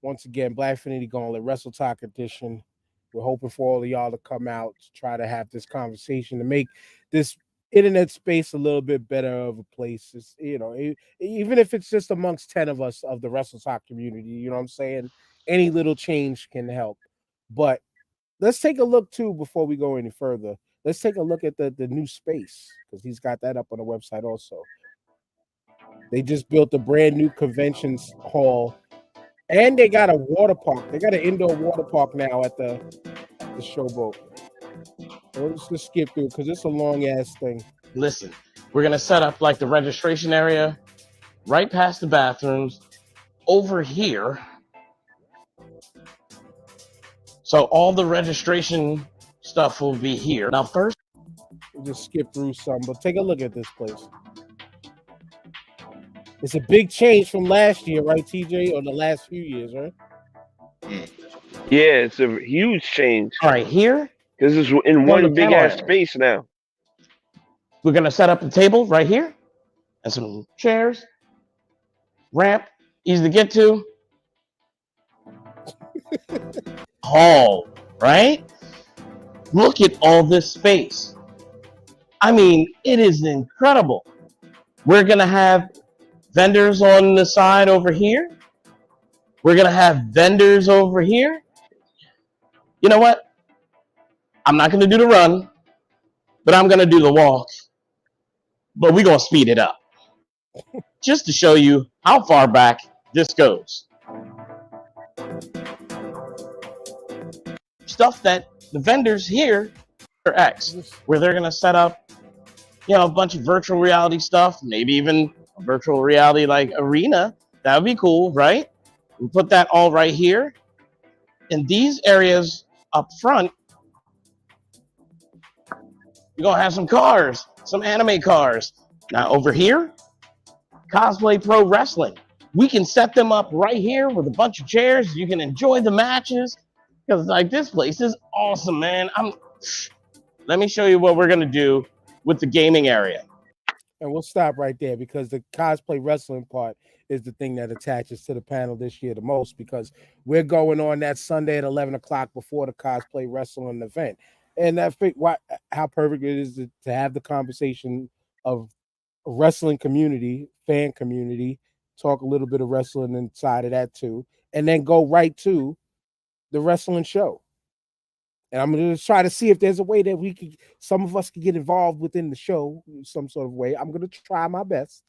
Once again, Black Finity Gauntlet, Wrestle Talk Edition. We're hoping for all of y'all to come out to try to have this conversation to make this internet space a little bit better of a place. It's, even if it's just amongst 10 of us of the Wrestle Talk community, you know what I'm saying? Any little change can help. But let's take a look too before we go any further. Let's take a look at the new space because he's got that up on the website also. They just built a brand new conventions hall, and they got a water park. They got an indoor water park now at the Showboat. So let's just skip through because it's a long ass thing. Listen, we're gonna set up like the registration area right past the bathrooms over here. So all the registration stuff will be here. Now first, We'll just skip through some, but take a look at this place. It's a big change from last year, right, TJ, or the last few years, right? Yeah, it's a huge change all right, here because it's in On one the big panel ass area. space now. we're gonna set up a table right here and some chairs, ramp, easy to get to. Hall, right? Look at all this space. I mean, it is incredible. We're gonna have vendors on the side over here. We're gonna have vendors over here. You know what? I'm not gonna do the run, but I'm gonna do the walk. But we're gonna speed it up just to show you how far back this goes. Stuff that the vendors here are X, where they're gonna set up, a bunch of virtual reality stuff, maybe even a virtual reality like arena. That would be cool, right? We put that all right here. In these areas up front, you're gonna have some cars, some anime cars. Now over here, cosplay pro wrestling. We can set them up right here with a bunch of chairs. You can enjoy the matches. Because like this place is awesome, man. Let me show you what we're gonna do with the gaming area. And we'll stop right there because the cosplay wrestling part is the thing that attaches to the panel this year the most because we're going on that Sunday at 11 o'clock before the cosplay wrestling event. And how perfect it is to have the conversation of a wrestling community, fan community, talk a little bit of wrestling inside of that too, and then go right to the wrestling show. And I'm going to try to see if there's a way that some of us could get involved within the show, some sort of way. I'm going to try my best.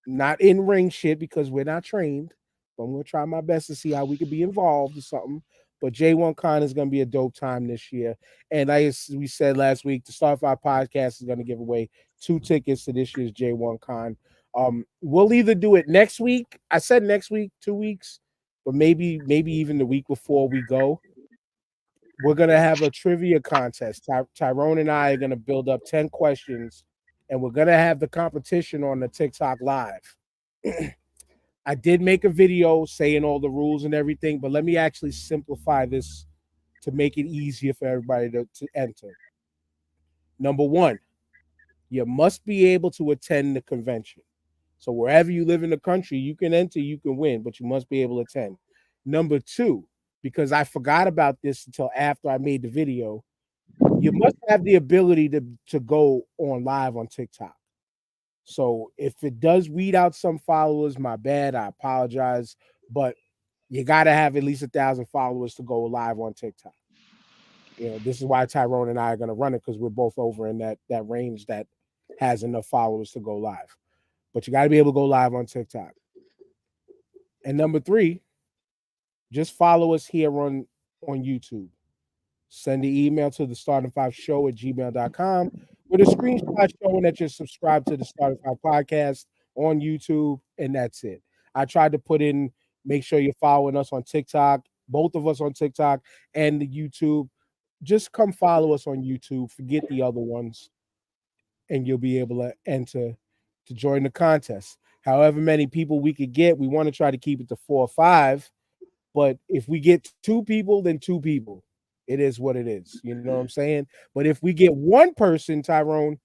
Not in ring shit because we're not trained, but I'm gonna try my best to see how we could be involved or something. But J1Con is gonna be a dope time this year. And like we said last week, the Starfire podcast is gonna give away 2 tickets to this year's J1Con. We'll either do it next week. I said next week, 2 weeks, but maybe even the week before we go. We're gonna have a trivia contest. Tyrone and I are gonna build up 10 questions, and we're gonna have the competition on the TikTok live. I did make a video saying all the rules and everything, but let me actually simplify this to make it easier for everybody to enter. Number one, you must be able to attend the convention. So wherever you live in the country, you can enter, you can win, but you must be able to attend. Number two, because I forgot about this until after I made the video, you must have the ability to go on live on TikTok. So if it does weed out some followers, my bad, I apologize, but you got to have at least 1,000 followers to go live on TikTok. This is why Tyrone and I are going to run it, because we're both over in that range that has enough followers to go live. But you got to be able to go live on TikTok. And number three, just follow us here on YouTube. Send the email to the starting5show@gmail.com with a screenshot showing that you're subscribed to the Starting Five podcast on YouTube, and that's it. I tried to put in, make sure you're following us on TikTok, both of us on TikTok and the YouTube. Just come follow us on YouTube. Forget the other ones, and you'll be able to enter to join the contest. However many people we could get, we want to try to keep it to 4 or 5. But if we get 2 people, then 2 people. It is what it is. You know what I'm saying? But if we get one person, Tyrone,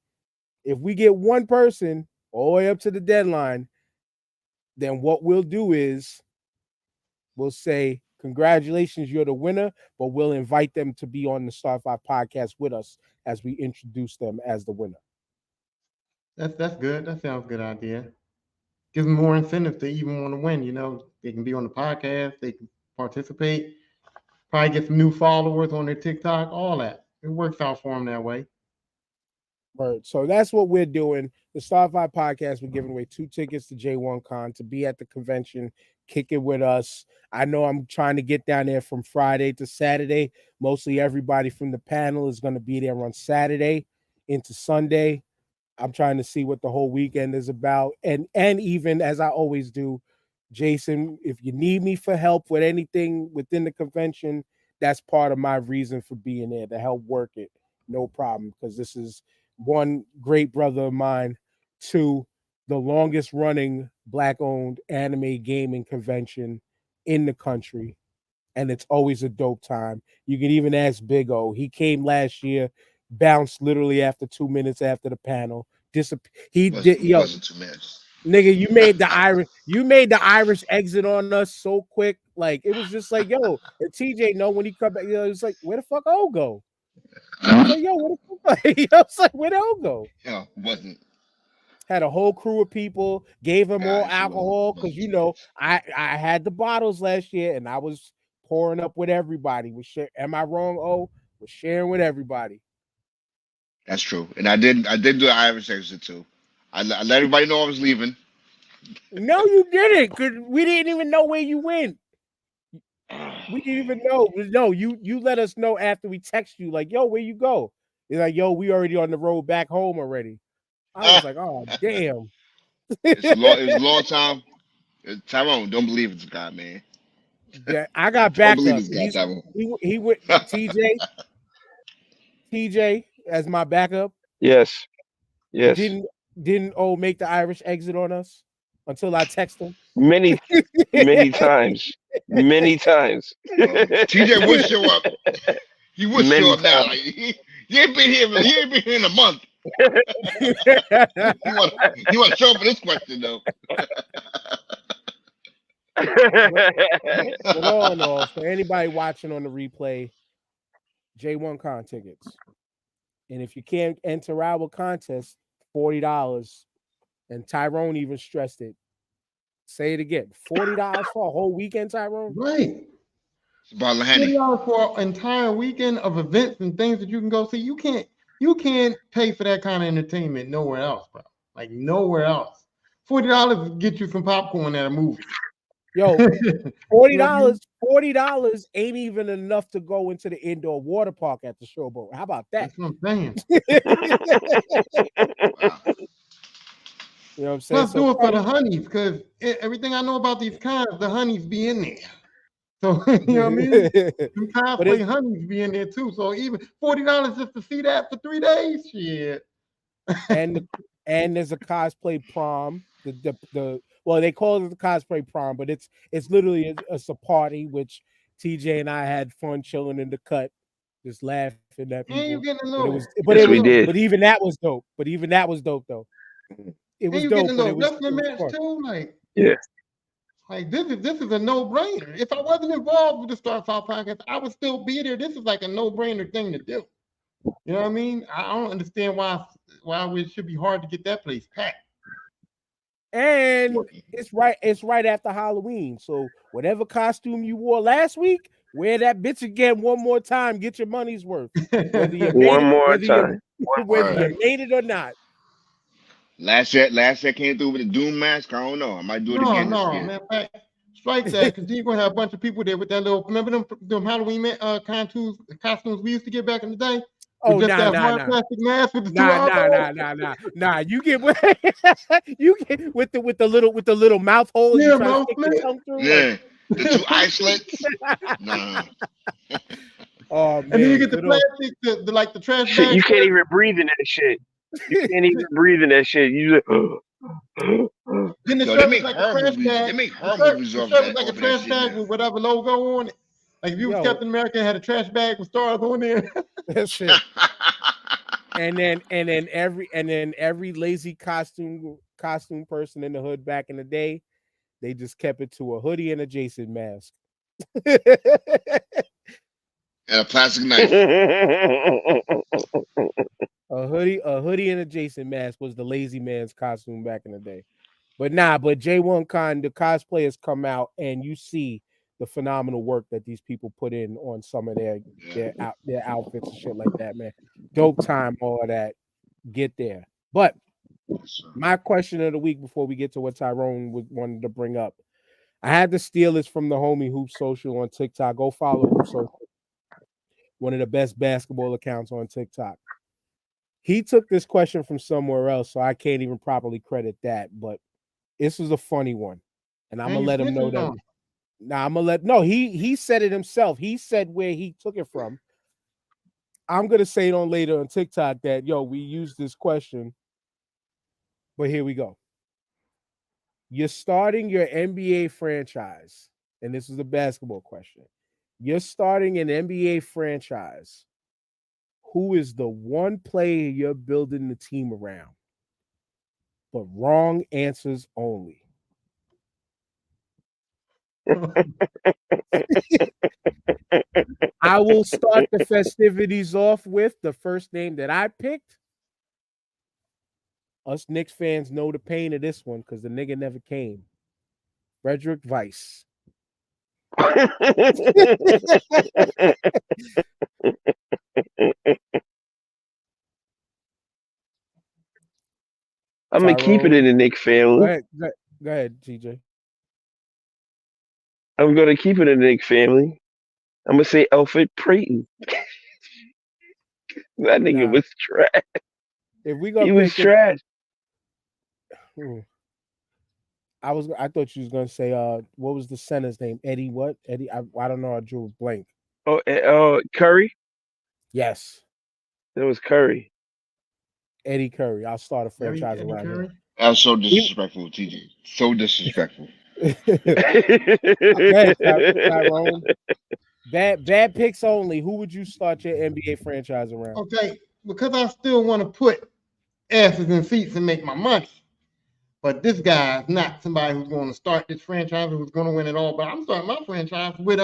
if we get one person all the way up to the deadline, then what we'll do is we'll say, congratulations, you're the winner, but we'll invite them to be on the Star 5 podcast with us as we introduce them as the winner. That's good. That sounds a good idea. Gives them more incentive to even want to win. They can be on the podcast, they can participate, probably get some new followers on their TikTok, all that. It works out for them that way. Right. So that's what we're doing. The Star 5 podcast, we're giving away 2 tickets to J1Con to be at the convention, kick it with us. I know I'm trying to get down there from Friday to Saturday. Mostly everybody from the panel is going to be there on Saturday into Sunday. I'm trying to see what the whole weekend is about. And even as I always do, Jason, if you need me for help with anything within the convention, that's part of my reason for being there, to help work it. No problem, because this is, 1, great brother of mine, 2, the longest running Black-owned anime gaming convention in the country. And it's always a dope time. You can even ask Big O. He came last year, bounced literally after 2 minutes after the panel. He did, yo, wasn't 2 minutes. Nigga, you made the Irish exit on us so quick. Like, it was just like, yo, and TJ know when he come back, it's like, where the fuck O go? I was like, yo, where the fuck? I was like, where the O go? Yeah, wasn't. Had a whole crew of people, gave him all alcohol, because I had the bottles last year and I was pouring up with everybody. Am I wrong? Oh, was sharing with everybody. That's true. And I did do an Irish exit too. I let everybody know I was leaving. No, you didn't, because we didn't even know where you went. We didn't even know. No, you let us know after we text you, like, yo, where you go? It's like, yo, we already on the road back home already. I was like, oh, damn. It was a long time. Tyrone, don't believe it's a guy, man. Yeah, I got Don't backup. believe it's a guy, Tyrone. He went TJ as my backup. Yes. Didn't make the Irish exit on us until I text him. Many times. Many times. TJ would show up. He would Many show up now. times. Like, he ain't been here. He ain't been here in a month. You want to show up for this question though? But all in all, for anybody watching on the replay, J1Con tickets. And if you can't enter our contest, $40. And Tyrone even stressed it. Say it again. $40 for a whole weekend, Tyrone? Right. It's a bottle of Henny. $40 for an entire weekend of events and things that you can go see. You can't pay for that kind of entertainment nowhere else, bro. Like nowhere else. $40 to get you some popcorn at a movie. Yo, $40. $40 ain't even enough to go into the indoor water park at the Showboat. How about that? That's what I'm saying. Wow. You know what I'm saying? Plus, do it for the honeys, because everything I know about these cars, the honeys be in there. So you know what I mean? Some cosplay honeys be in there too. So even $40 just to see that for 3 days, shit. and there's a cosplay prom. Well, they call it the cosplay prom, but it's literally it's a party which TJ and I had fun chilling in the cut, just laughing at people. And you getting a But it little, was, we did. But even that was dope. Though. It was and you dope, getting a but little wrestling match fun. too. Like, Yeah. Like this is a no-brainer. If I wasn't involved with the Star Talk podcast, I would still be there. This is like a no-brainer thing to do. You know what I mean? I don't understand why it should be hard to get that place packed. And it's right after Halloween. So whatever costume you wore last week, wear that bitch again one more time. Get your money's worth. Whether you made One more time. Whether you made it or not. Last year came through with a Doom mask. I don't know. I might do it again this year. Man, strike that, because you're gonna have a bunch of people there with that little. Remember them Halloween costumes we used to get back in the day? Oh, nah. Plastic mask with the nah. You get with the little mouth hole. Yeah, you try to stick your tongue through. Yeah, the 2 eye slits. Nah. Oh man. And then you get the plastic, the trash shit, bag. you can't even breathe in that shit. You can't even breathe in that shit. You just. Then the They make like horror a trash movies. bag. They make horror movies off Like that. a trash bag with whatever logo on it. Like if you was Captain America and had a trash bag with stars on there. That's it. and then every lazy costume person in the hood back in the day, they just kept it to a hoodie and a Jason mask. And a plastic knife. A hoodie and a Jason mask was the lazy man's costume back in the day. But J1Con, the cosplayers come out and you see the phenomenal work that these people put in on some of their outfits and shit like that, man. Dope time, all of that. Get there. But my question of the week before we get to what Tyrone wanted to bring up, I had to steal this from the homie Hoop Social on TikTok. Go follow Hoop Social, one of the best basketball accounts on TikTok. He took this question from somewhere else, so I can't even properly credit that. But this was a funny one, and I'm gonna let him know that. Now I'm gonna let he said it himself. He said where he took it from. I'm gonna say it on later on TikTok that we used this question, but here we go. You're starting your NBA franchise, and this is a basketball question. You're starting an NBA franchise. Who is the one player you're building the team around? But wrong answers only. I will start the festivities off with the first name that I picked. Us Knicks fans know the pain of this one because the nigga never came. Frederick Weiss. I'm gonna keep it in the Knicks family. Go ahead, TJ. I'm gonna keep it in the Knicks family. I'm gonna say Elfrid Payton. That nigga was trash. If we he was trash. I thought you was gonna say what was the center's name? Eddie what? Eddie I don't know. I drew a blank. Oh, Curry. Yes, it was Curry. Eddie Curry. I'll start a franchise around him. That's so disrespectful, TJ. So disrespectful. Tyrone. Bad picks only. Who would you start your NBA franchise around? Okay, because I still want to put asses in seats and make my money. But this guy is not somebody who's going to start this franchise or who's going to win it all. But I'm starting my franchise with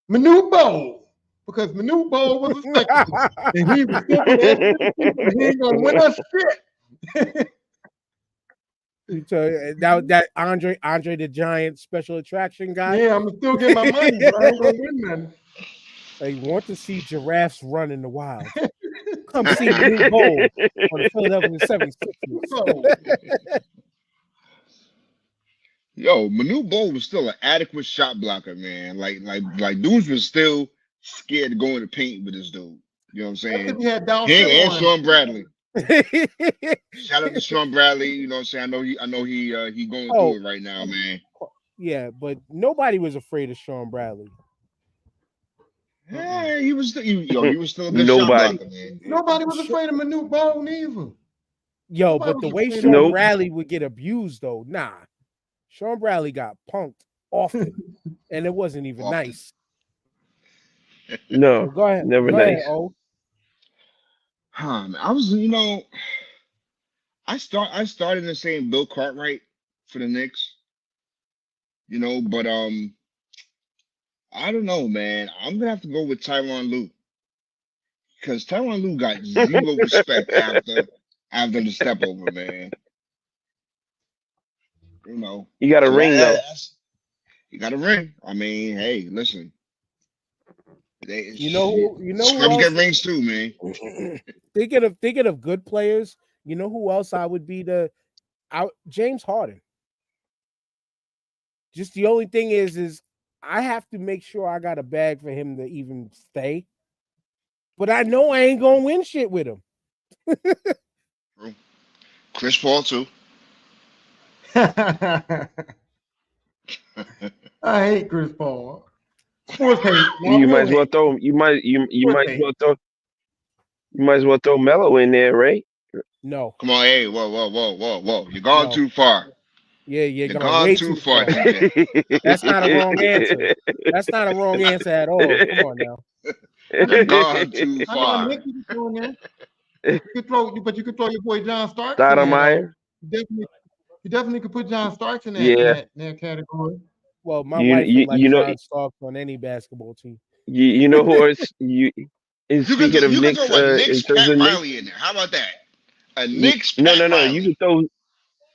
Manute Bol, because Manute Bol was a spectacle. And he was stupid. He ain't going to win us shit. So that Andre the Giant special attraction guy. Yeah, I'm still getting my money, but I ain't gonna win nothing. They want to see giraffes run in the wild. Come see Manute Bol on the Philadelphia 76ers. Yo, Manu Bol was still an adequate shot blocker, man. Like dudes was still scared to go in the paint with this dude. You know what I'm That's saying? because he had Down Him and on. Sean Bradley. Shout out to Sean Bradley. You know what I'm saying? I know he going Oh. through it right now, man. Yeah, but nobody was afraid of Sean Bradley. Yeah, he was still a good Nobody. shot blocker, man. Nobody was afraid of Manute Bol neither. Yo, Nobody but the was way afraid of Sean Nope. Bradley would get abused, though, nah. Sean Bradley got punked often, and it wasn't even Often. nice. No, So go ahead. never Go nice. ahead, O. I was, you know, I started the same Bill Cartwright for the Knicks. You know, but I don't know, man. I'm gonna have to go with Tyronn Lue because Tyronn Lue got zero respect after the step over, man. You know, You got a ring though. You got a ring. I mean, hey, listen. You know who Scrubs else? get rings too, man. Thinking of good players, you know who else I would be James Harden. Just the only thing is I have to make sure I got a bag for him to even stay. But I know I ain't gonna win shit with him. True. Chris Paul too. I hate Chris Paul. Sports hate. You might as well throw. You might as well throw Melo in there, right? No. Come on, hey, whoa. You're gone No. too far. Yeah, You're gone gone way too far, far. TJ. That's not a wrong answer. That's not a wrong answer at all. Come on now. You're gone too I know far. Nick you can throw in there. But you could throw your boy John Starks in Stoudemire. there. You definitely could put John Starks in Yeah. that category. Well, my You- wife you- would like you know- John Starks on any basketball team. You know who else? And speaking of You can Knicks, throw a in Knicks terms Pat of Knicks, Riley in there. How about that? A Knicks no. Pat Riley. You can throw.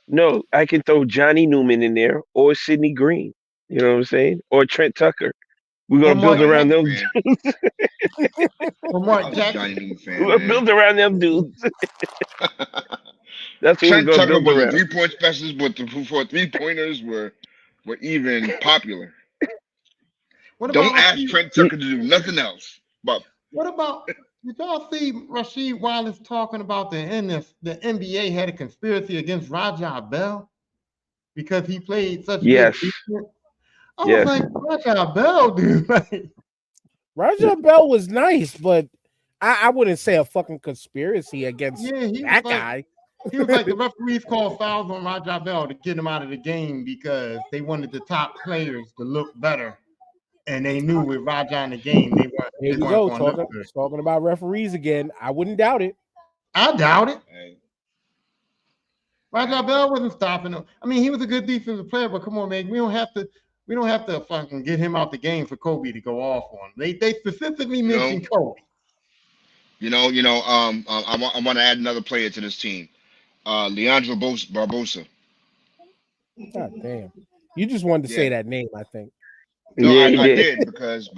No, I can throw Johnny Newman in there or Sidney Green. You know what I'm saying? Or Trent Tucker. We're gonna build around them. Or Mark I'm a Jackson. Johnny Newman fan, We're gonna man. build around them dudes. That's what we're Trent gonna Tucker build was a around. 3-point specialist, but before 3-pointers were even popular. Don't ask Trent Tucker to do nothing else. But what about? Did y'all see Rasheed Wallace talking about the NBA had a conspiracy against Raja Bell because he played such Yes. good defense? I Yes. was like, Raja Bell, dude. Like, Raja Bell was nice, but I wouldn't say a fucking conspiracy against that guy. He was like, the referees called fouls on Raja Bell to get him out of the game because they wanted the top players to look better. And they knew with Raja in the game, they weren't. Here we go, talking about referees again. I wouldn't doubt it. I doubt it. hey. Raja Bell wasn't stopping him. I mean, he was a good defensive player, but come on, man, we don't have to fucking get him out the game for Kobe to go off on. They specifically mentioned Kobe. I want to add another player to this team. Leandro Barbosa. God damn. You just wanted to say that name, I think. No, Yeah, I he did because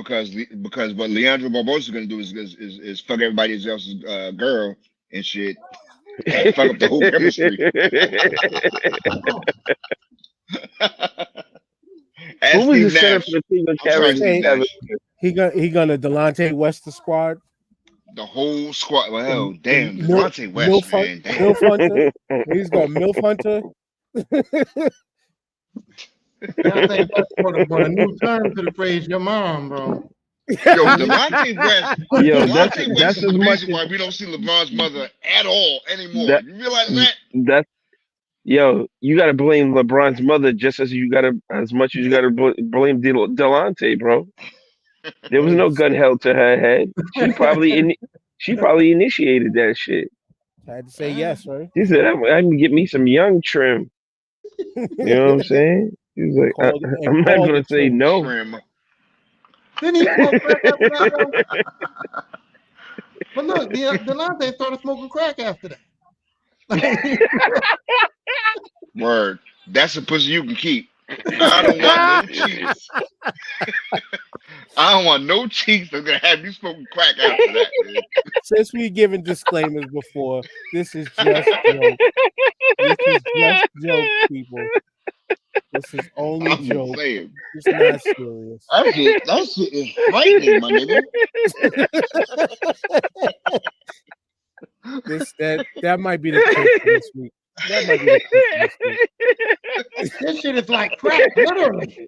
what Leandro Barbosa is gonna do is fuck everybody else's girl and shit. And fuck up the whole chemistry. Who was the center for the Cleveland Cavaliers? He gonna Delonte West the squad. The whole squad. Well, hell, damn, Delonte West, man. Damn. Milf Hunter. He's got Milf Hunter. I think that's for a new term to the phrase your mom, bro. Yo, Delonte West. Yo, Delonte West that's is as the much reason why we don't see LeBron's mother at all anymore. You realize that? You gotta blame LeBron's mother just as much as you gotta blame Delonte, bro. There was no gun held to her head. She probably initiated that shit. I had to say yes, right? She said, "I'm gonna get me some young trim." You know what I'm saying? He was like, "I'm not gonna say no." Trim. Didn't he smoke crack after that, though? But look, Delonte started smoking crack after that. Word. That's a pussy you can keep. I don't want no cheeks. I don't want no cheeks that's gonna have you smoking crack after that, man. Since we given disclaimers before, this is just joke. This is just joke, people. This is only I'm just joke. saying. It's not serious. That shit is frightening, my nigga. That might be the clip for this week. That might be the clip for this week. This shit is like crack, literally.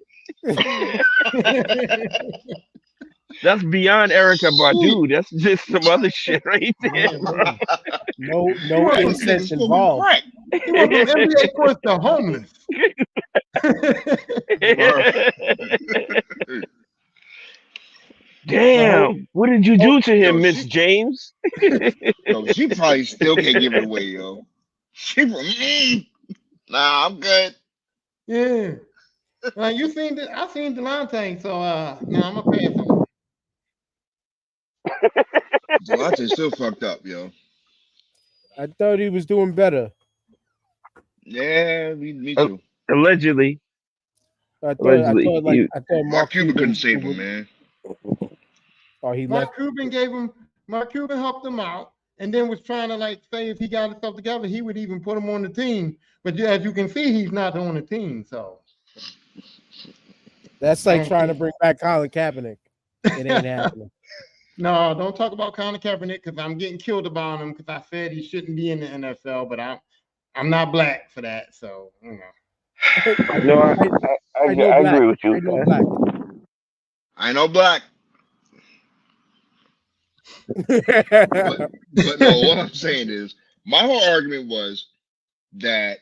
That's beyond Erica Badu. That's just some other shit right there. No Right. incense It's involved. crack. He went from NBA course to homeless. Damn, what did you do to Yo, him, Miss James? Yo, she probably still can't give it away, yo. Nah, I'm good. Yeah. You seen I seen Delonte, so now I'm gonna pass on. Delonte's still fucked up, yo. I thought he was doing better. Yeah, me too. Allegedly. I thought Allegedly, Mark Mark Cuban couldn't Cuban save him, man. Oh, he left. Mark Cuban helped him out, and then was trying to like say if he got himself together, he would even put him on the team. But as you can see, he's not on the team. So That's like trying to bring back Colin Kaepernick. It ain't happening. No, don't talk about Colin Kaepernick because I'm getting killed about him because I said he shouldn't be in the NFL, but I'm not black for that. So you know. No, I agree with you. I know black. I know black. But no, what I'm saying is, my whole argument was that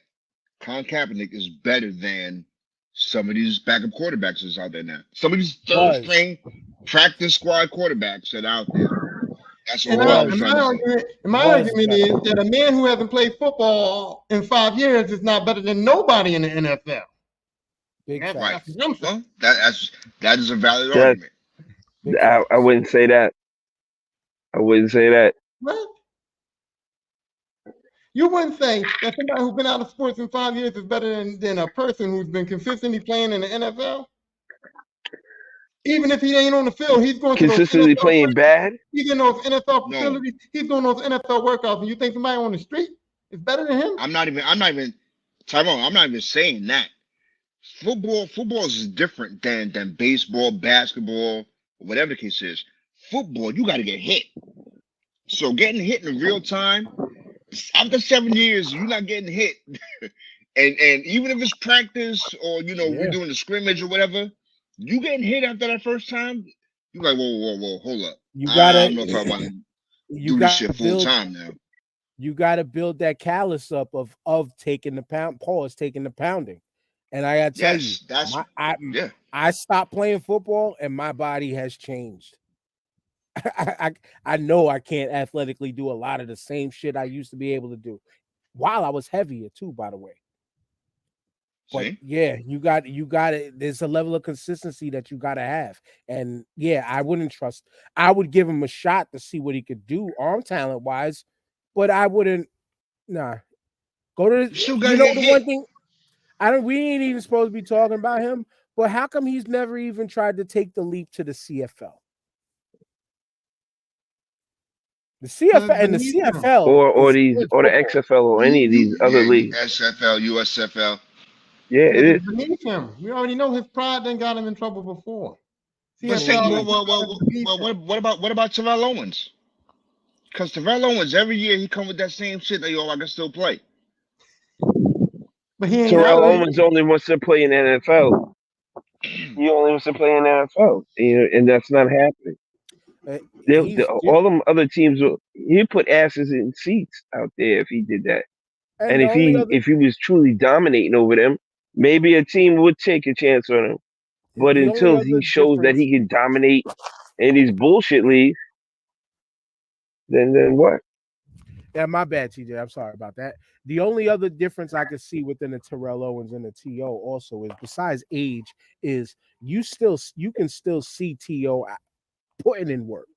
Colin Kaepernick is better than some of these backup quarterbacks that's out there now. Some of these third string practice squad quarterbacks that are out there. That's all I was trying to say. My argument is that a man who hasn't played football in 5 years is not better than nobody in the NFL. Right. Well, that is a valid argument. I wouldn't say that. I wouldn't say that. What? You wouldn't say that somebody who's been out of sports in 5 years is better than a person who's been consistently playing in the NFL? Even if he ain't on the field, he's going consistently to playing bad. He's in those NFL facilities. He's doing those NFL workouts, and you think somebody on the street is better than him? I'm not even Tyrone, I'm not even saying that. Football is different than baseball, basketball, whatever the case is. Football, you got to get hit. So getting hit in real time, after 7 years, you're not getting hit. and even if it's practice or we're doing the scrimmage or whatever, you getting hit after that first time, you're like, whoa, hold up. I don't know if I want to do this shit full time now. You got to build that callus up of taking the pounding. And I got to tell you, I stopped playing football and my body has changed. I know I can't athletically do a lot of the same shit I used to be able to do while I was heavier too, by the way. But yeah, you got it. There's a level of consistency that you got to have. And yeah, I would give him a shot to see what he could do arm talent wise, but I wouldn't. Go to the one thing. We ain't even supposed to be talking about him, but how come he's never even tried to take the leap to the CFL? The CFL and the CFL or the XFL or any of these other leagues. SFL, USFL. Yeah, it is. Beneath him. We already know his pride done got him in trouble before. What about Terrell Owens? Because Terrell Owens, every year he come with that same shit that I can still play. But he Terrell Owens only wants to play in the NFL. He only wants to play in the NFL, and that's not happening. All them other teams, he'd put asses in seats out there if he did that. And if he was truly dominating over them, maybe a team would take a chance on him. But until he shows that he can dominate in these bullshit leagues, then what? Yeah, my bad, TJ. I'm sorry about that. The only other difference I could see within the Terrell Owens and the TO also is, besides age, is you can still see TO putting in work.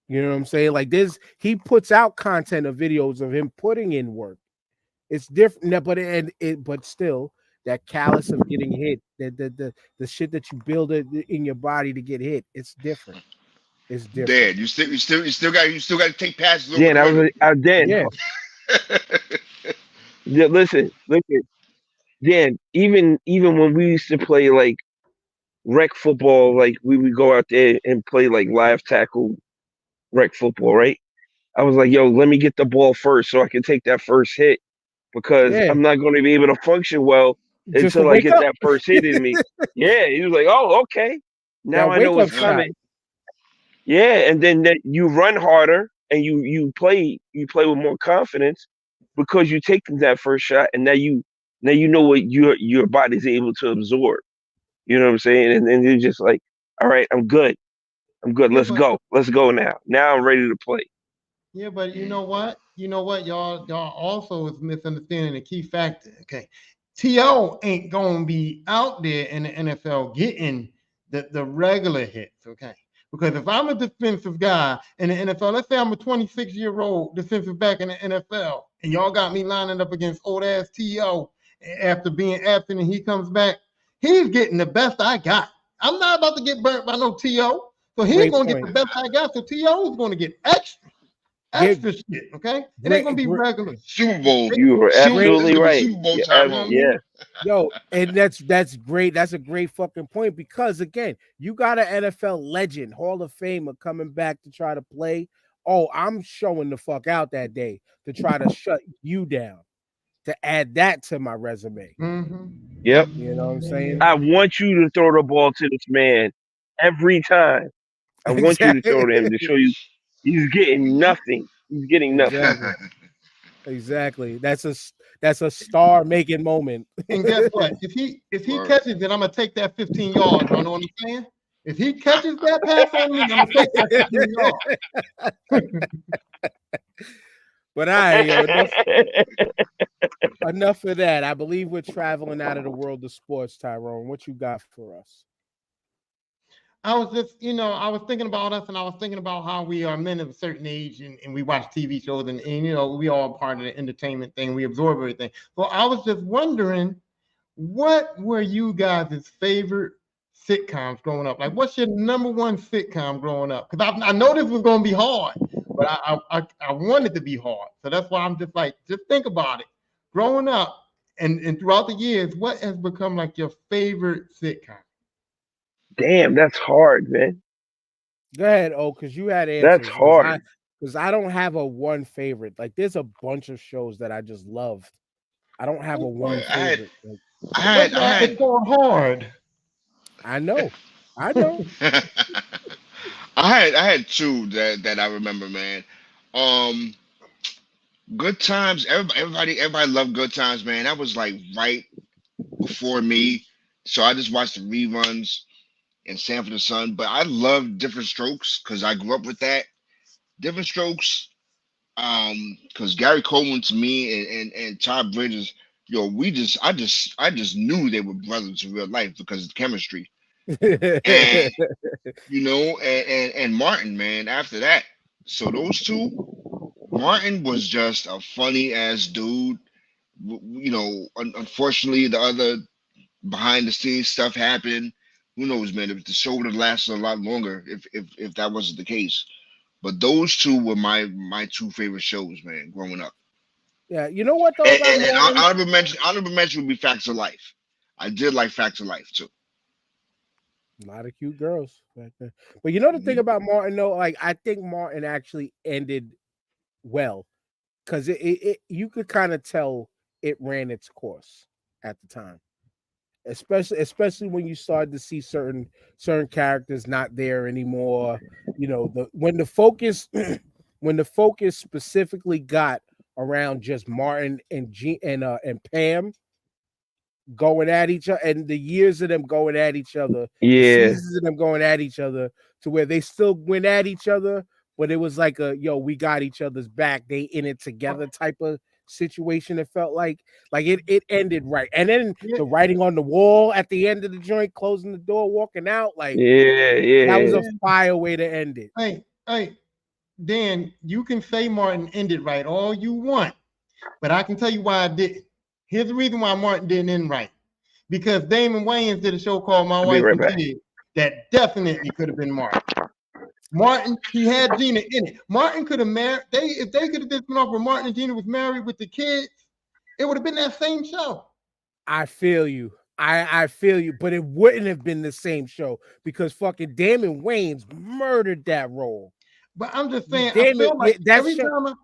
You know what I'm saying? Like he puts out content of videos of him putting in work. It's different, but still that callus of getting hit, the shit that you build in your body to get hit, it's different. It's different. Dad, you still got to take passes. Yeah, that was dead. Yeah. Yeah, listen. Dan, even when we used to play like rec football, like we would go out there and play like live tackle rec football, right? I was like, yo, let me get the ball first so I can take that first hit because Yeah, I'm not going to be able to function well just a until I wake get up. that first hit in me. Yeah, he was like, oh, okay, now That I know wake up what's shot. coming. Yeah, and then that you run harder and you play with more confidence because you take that first shot and now you know what your body's able to absorb. You know what I'm saying? And you're just like, all right, I'm good. I'm good. Yeah, Let's but go. Let's go now. Now I'm ready to play. yeah, but you know what? You know what? Y'all also is misunderstanding the key factor. Okay. T.O. ain't gonna be out there in the NFL getting the regular hits, okay? Because if I'm a defensive guy in the NFL, let's say I'm a 26-year-old defensive back in the NFL, and y'all got me lining up against old ass T.O. after being absent and he comes back, he's getting the best I got. I'm not about to get burnt by no T.O. So he's Great gonna get the point. best I got. So T.O. is gonna get Give extra shit, okay? It ain't gonna great, be great, regular. Super Bowl. You were great. It's absolutely gonna be right. Super Bowl Yeah, You know what I Tyrone. yeah. mean? Yo, and that's great. That's a great fucking point because again, you got an NFL legend, Hall of Famer coming back to try to play. Oh, I'm showing the fuck out that day to try to shut you down, to add that to my resume. Yep. You know what I'm saying? I want you to throw the ball to this man every time. I want you to throw to Exactly. him to show you he's getting nothing. He's getting nothing. Exactly. Exactly. That's a star making moment. And guess what? If he Word. catches it, I'm gonna take that 15 yards. You know what I'm saying? If he catches that pass on me, I'm gonna take that 15 yards. But I yo, enough of that. I believe we're traveling out of the world of sports, Tyrone. What you got for us? I was just, I was thinking about us and I was thinking about how we are men of a certain age and we watch TV shows and we all part of the entertainment thing. We absorb everything. So I was just wondering, what were you guys' favorite sitcoms growing up? Like, what's your number one sitcom growing up? Because I know this was going to be hard, but I wanted to be hard. So that's why I'm just like, just think about it. Growing up and throughout the years, what has become like your favorite sitcom? Damn, that's hard, man. Go ahead, oh, because you had That's answers. hard. Because I don't have a one favorite. Like there's a bunch of shows that I just loved. I don't have a one Boy, I had, favorite. Like, I That's had, I why it's had, so hard. I know. I know. I had two that I remember, man. Um, Good Times. Everybody loved Good Times, man. That was like right before me, so I just watched the reruns and Sanford and Son. But I love Different Strokes because I grew up with that. Different Strokes. Because Gary Coleman to me and Todd Bridges, yo, I just knew they were brothers in real life because of the chemistry. And and Martin, man, after that. So those two, Martin was just a funny ass dude. Unfortunately, the other behind the scenes stuff happened. Who knows, man? If the show would have lasted a lot longer, if that wasn't the case. But those two were my two favorite shows, man, growing up. Yeah, you know what though And, about and, and Martin? honorable mention would be Facts of Life. I did like Facts of Life too. A lot of cute girls back there. But you know the thing Mhm. about Martin though, like I think Martin actually ended well because it you could kind of tell it ran its course at the time. Especially when you started to see certain characters not there anymore. The when the focus when the focus specifically got around just Martin and and Pam going at each other, and the years of them going at each other, the Yeah, seasons of them going at each other, to where they still went at each other, but it was like a yo, we got each other's back. They in it together type of situation. It felt like it ended right, and then Yeah, the writing on the wall at the end of the joint, closing the door, walking out, like yeah, that was yeah. a fire way to end it. hey, Dan, you can say Martin ended right all you want, but I can tell you why I didn't. Here's the reason why Martin didn't end right. Because Damon Wayans did a show called My I'll be Wife right and back. Kids that definitely could have been Martin. Martin, he had Gina in it. Martin could have married, if they could have just been off where Martin and Gina was married with the kids, it would have been that same show. I feel you. I feel you, but it wouldn't have been the same show because fucking Damon Wayans murdered that role. But I'm just saying, I Damon, feel like that every show, time I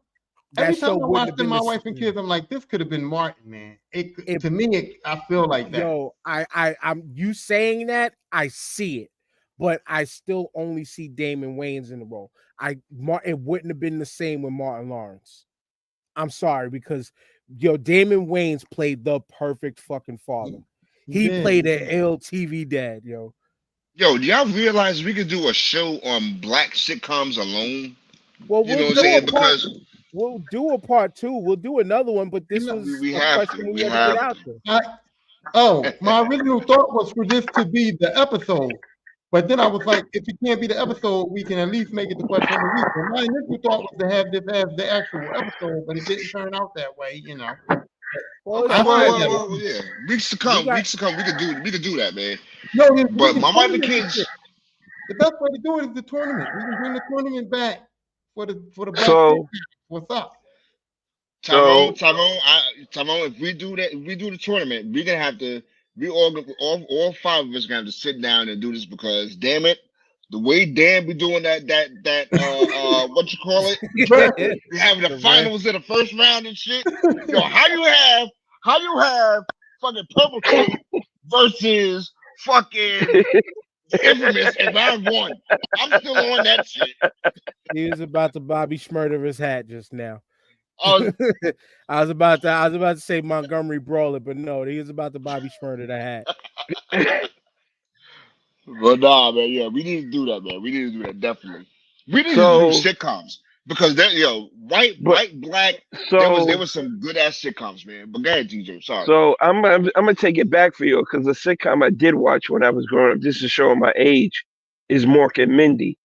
that every time show I wouldn't watch have them, been my the wife and same. kids, I'm like, this could have been Martin, man. It, To me, I feel like that. yo, I'm you saying that I see it, but I still only see Damon Wayans in the role. It wouldn't have been the same with Martin Lawrence. I'm sorry because Damon Wayans played the perfect fucking father. He played an ill TV dad, yo. Yo, do y'all realize we could do a show on black sitcoms alone? Well, You know what I'm saying? Because we'll do a part 2. We'll do another one, but this You know, was we a have question to. we We had to get have out to. there. my original thought was for this to be the episode. But then I was like, if it can't be the episode, we can at least make it the question of the week. And my initial thought was to have this as the actual episode, but it didn't turn out that way, you know. Well, it's Okay, I fine. said that. yeah. Weeks to We come, got we could do that, man. No, we But can my wife and tournament this kids, shit. The best way to do it is the tournament. We can bring the tournament back for the black So sitcom. What's up? so Tyrone, if we do that, if we do the tournament, we're gonna have to all five of us gonna have to sit down and do this because damn it, the way Dan be doing that what you call it? We having the The rest. finals in the first round and shit. Yo, how you have fucking Purple Tape versus fucking Infamous in round 1? I'm still on that shit. He was about to Bobby Schmurder his hat just now. Oh, I was about to say Montgomery Brawler, but no, he was about to Bobby Schmurder the hat. but nah, man, yeah, we need to do that, man. We need to do that definitely. We need to do so sitcoms because that but white, black. so There was some good ass sitcoms, man. But go ahead, TJ. Sorry. so I'm gonna take it back for you because the sitcom I did watch when I was growing up, just to show my age, is Mork and Mindy.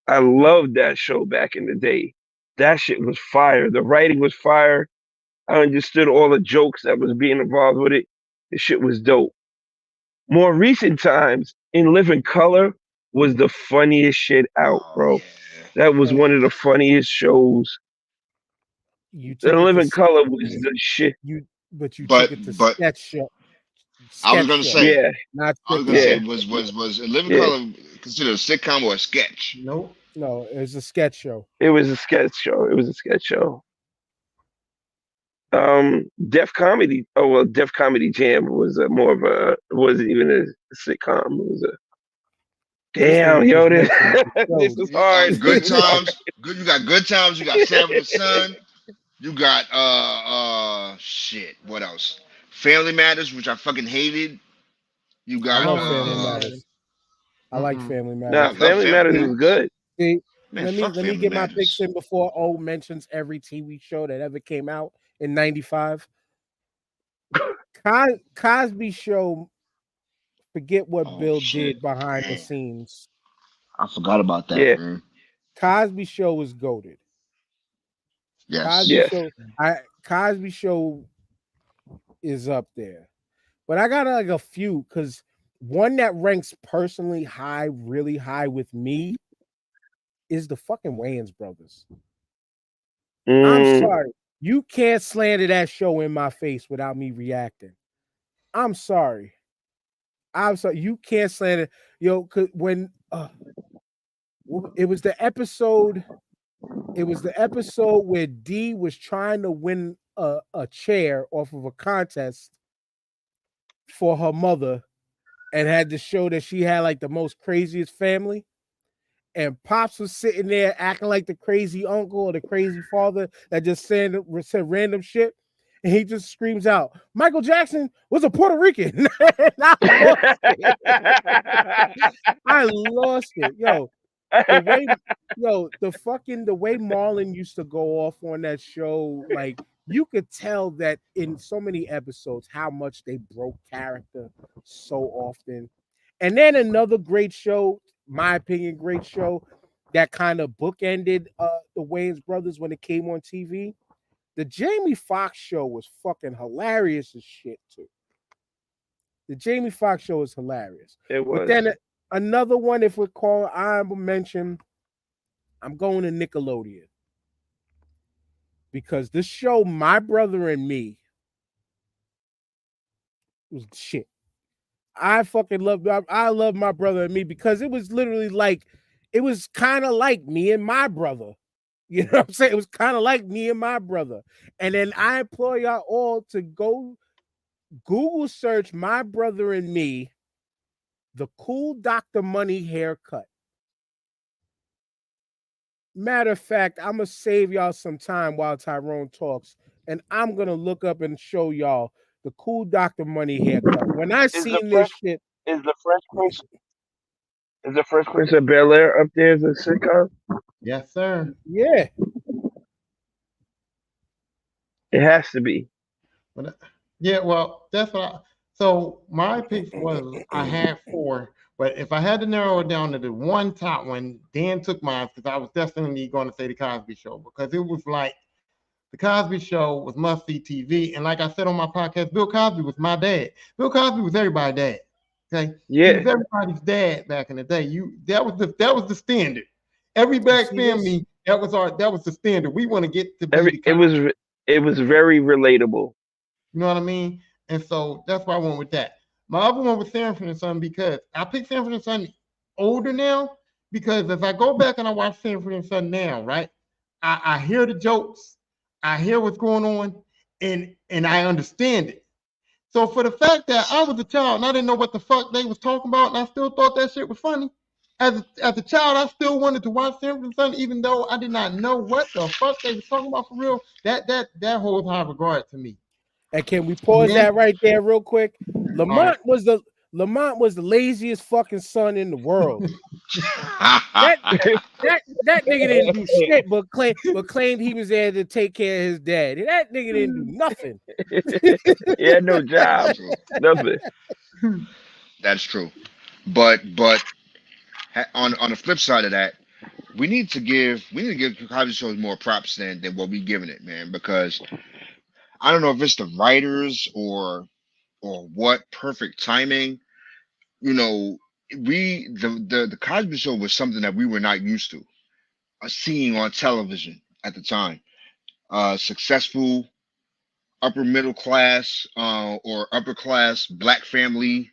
I loved that show back in the day. That shit was fire. The writing was fire. I understood all the jokes that was being involved with it. The shit was dope. More recent times, In Living Color was the funniest shit out, Oh bro. That was And one of the funniest shows. you In took it to Living Color was the shit. but you took But it to but sketch show. I was Sketch gonna show, say Yeah, not I was gonna say sitcom. yeah, was In Living yeah. Color considered a sitcom or a sketch? Nope. No, it's a sketch show. It was a sketch show. It was a sketch show. Def Comedy. Oh well, Def Comedy Jam was more of a. It wasn't even a sitcom. It was a. This Damn, nigga yo, just this mentioned the this show. is hard. This Good is hard. times. Good. You got good times. You got Seven and Son. You got shit. What else? Family Matters, which I fucking hated. You I got love Oh Family man. Matters. I like Family Nah, I Matters. love Family Family Matters was Matters. good. See, Man, let fuck me Family get my picks Matters. in before O mentions every TV show that ever came out in '95. Cosby Show. Forget what Oh Bill shit. did behind the Damn. scenes. I forgot about that, Yeah, man. Cosby Show was goated. Yes. Cosby yes. Show. Cosby Show is up there, but I got like a few because one that ranks personally high, really high with me is the fucking Wayans brothers. I'm Mm, sorry. You can't slander that show in my face without me reacting. I'm sorry. I'm sorry. You can't slander. When it was the episode, where D was trying to win a chair off of a contest for her mother and had to show that she had like the most craziest family. And Pops was sitting there acting like the crazy uncle or the crazy father that just said random shit. And he just screams out, Michael Jackson was a Puerto Rican. And I lost it. I lost it. The way, the way Marlon used to go off on that show, like you could tell that in so many episodes how much they broke character so often. And then another great show, my opinion, great show that kind of bookended the Wayans brothers when it came on TV. The Jamie Foxx show was fucking hilarious as shit too. The Jamie Foxx show is hilarious. it But was. then another one, if we're calling honorable mention, I'm going to Nickelodeon because this show, My Brother and Me, was shit. I fucking love. I love My Brother and Me because it was literally like, it was kind of like Me and My Brother. You know what I'm saying? It was kind of like Me and My Brother. And then I implore y'all all to go Google search My Brother and Me, the cool Dr. Money haircut. Matter of fact, I'm gonna save y'all some time while Tyrone talks, and I'm gonna look up and show y'all the cool Dr. Money haircut. When I Is the seen Fresh this shit, is the Fresh Prince is the Fresh Prince of Bel Air up there as a sitcom? Yes, sir. yeah, It has to be. But yeah, well, that's what so my picks was I had four, but if I had to narrow it down to the one top one, Dan took mine because I was definitely going to say the Cosby Show because it was like the Cosby Show was must see TV, and like I said on my podcast, Bill Cosby was my dad. Bill Cosby was everybody's dad. Okay, he Yeah. was everybody's dad back in the day. That was the standard. Every black see this? family that was the standard. We want to get to be Every the Cosby. it was very relatable. You know what I mean? And so that's why I went with that. My other one was Sanford and Son because I picked Sanford and Son older now because if I go back and I watch Sanford and Son now, right? I hear the jokes, I hear what's going on, and I understand it. So for the fact that I was a child and I didn't know what the fuck they was talking about, and I still thought that shit was funny. As a child, I still wanted to watch Sanford and Son, even though I did not know what the fuck they was talking about for real. That holds high regard to me. And can we pause that right there real quick? All right. Lamont was the laziest fucking son in the world. That that nigga didn't do shit but claimed he was there to take care of his dad. That nigga didn't do nothing. He had no job. That's true. Nothing. That's true. But on the flip side of that, we need to give Cosby shows more props than what we giving it, man. Because I don't know if it's the writers or what perfect timing. You know, the Cosby Show was something that we were not used to seeing on television at the time. Successful upper middle class or upper class black family.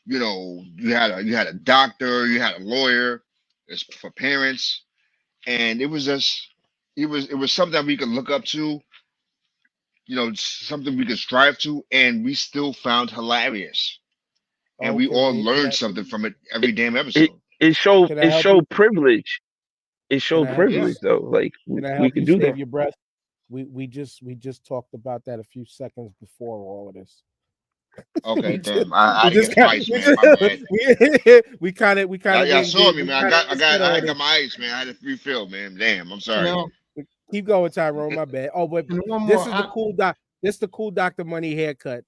You know, you had a doctor, you had a lawyer. It's for parents, and it was just it was something that we could look up to. You know, something we could strive to, and we still found hilarious, and we all Okay, learned something from it It every damn it, episode. can I it help you? showed privilege. It Can showed I help you? Yeah. privilege though. Like Can I we help could you do save that. your breath? We just talked about that a few seconds before all of this. Okay, we just damn. I we had to just get some got ice, man. My bad. we kind of Y'all went saw did me, we man. kind of said I all had got this. my ice, man. I had to refill, man. Damn, I'm sorry. Now, Keep going, Tyrone. My bad. Oh, but and one this more. is the cool doc. This the cool Dr. Money haircut.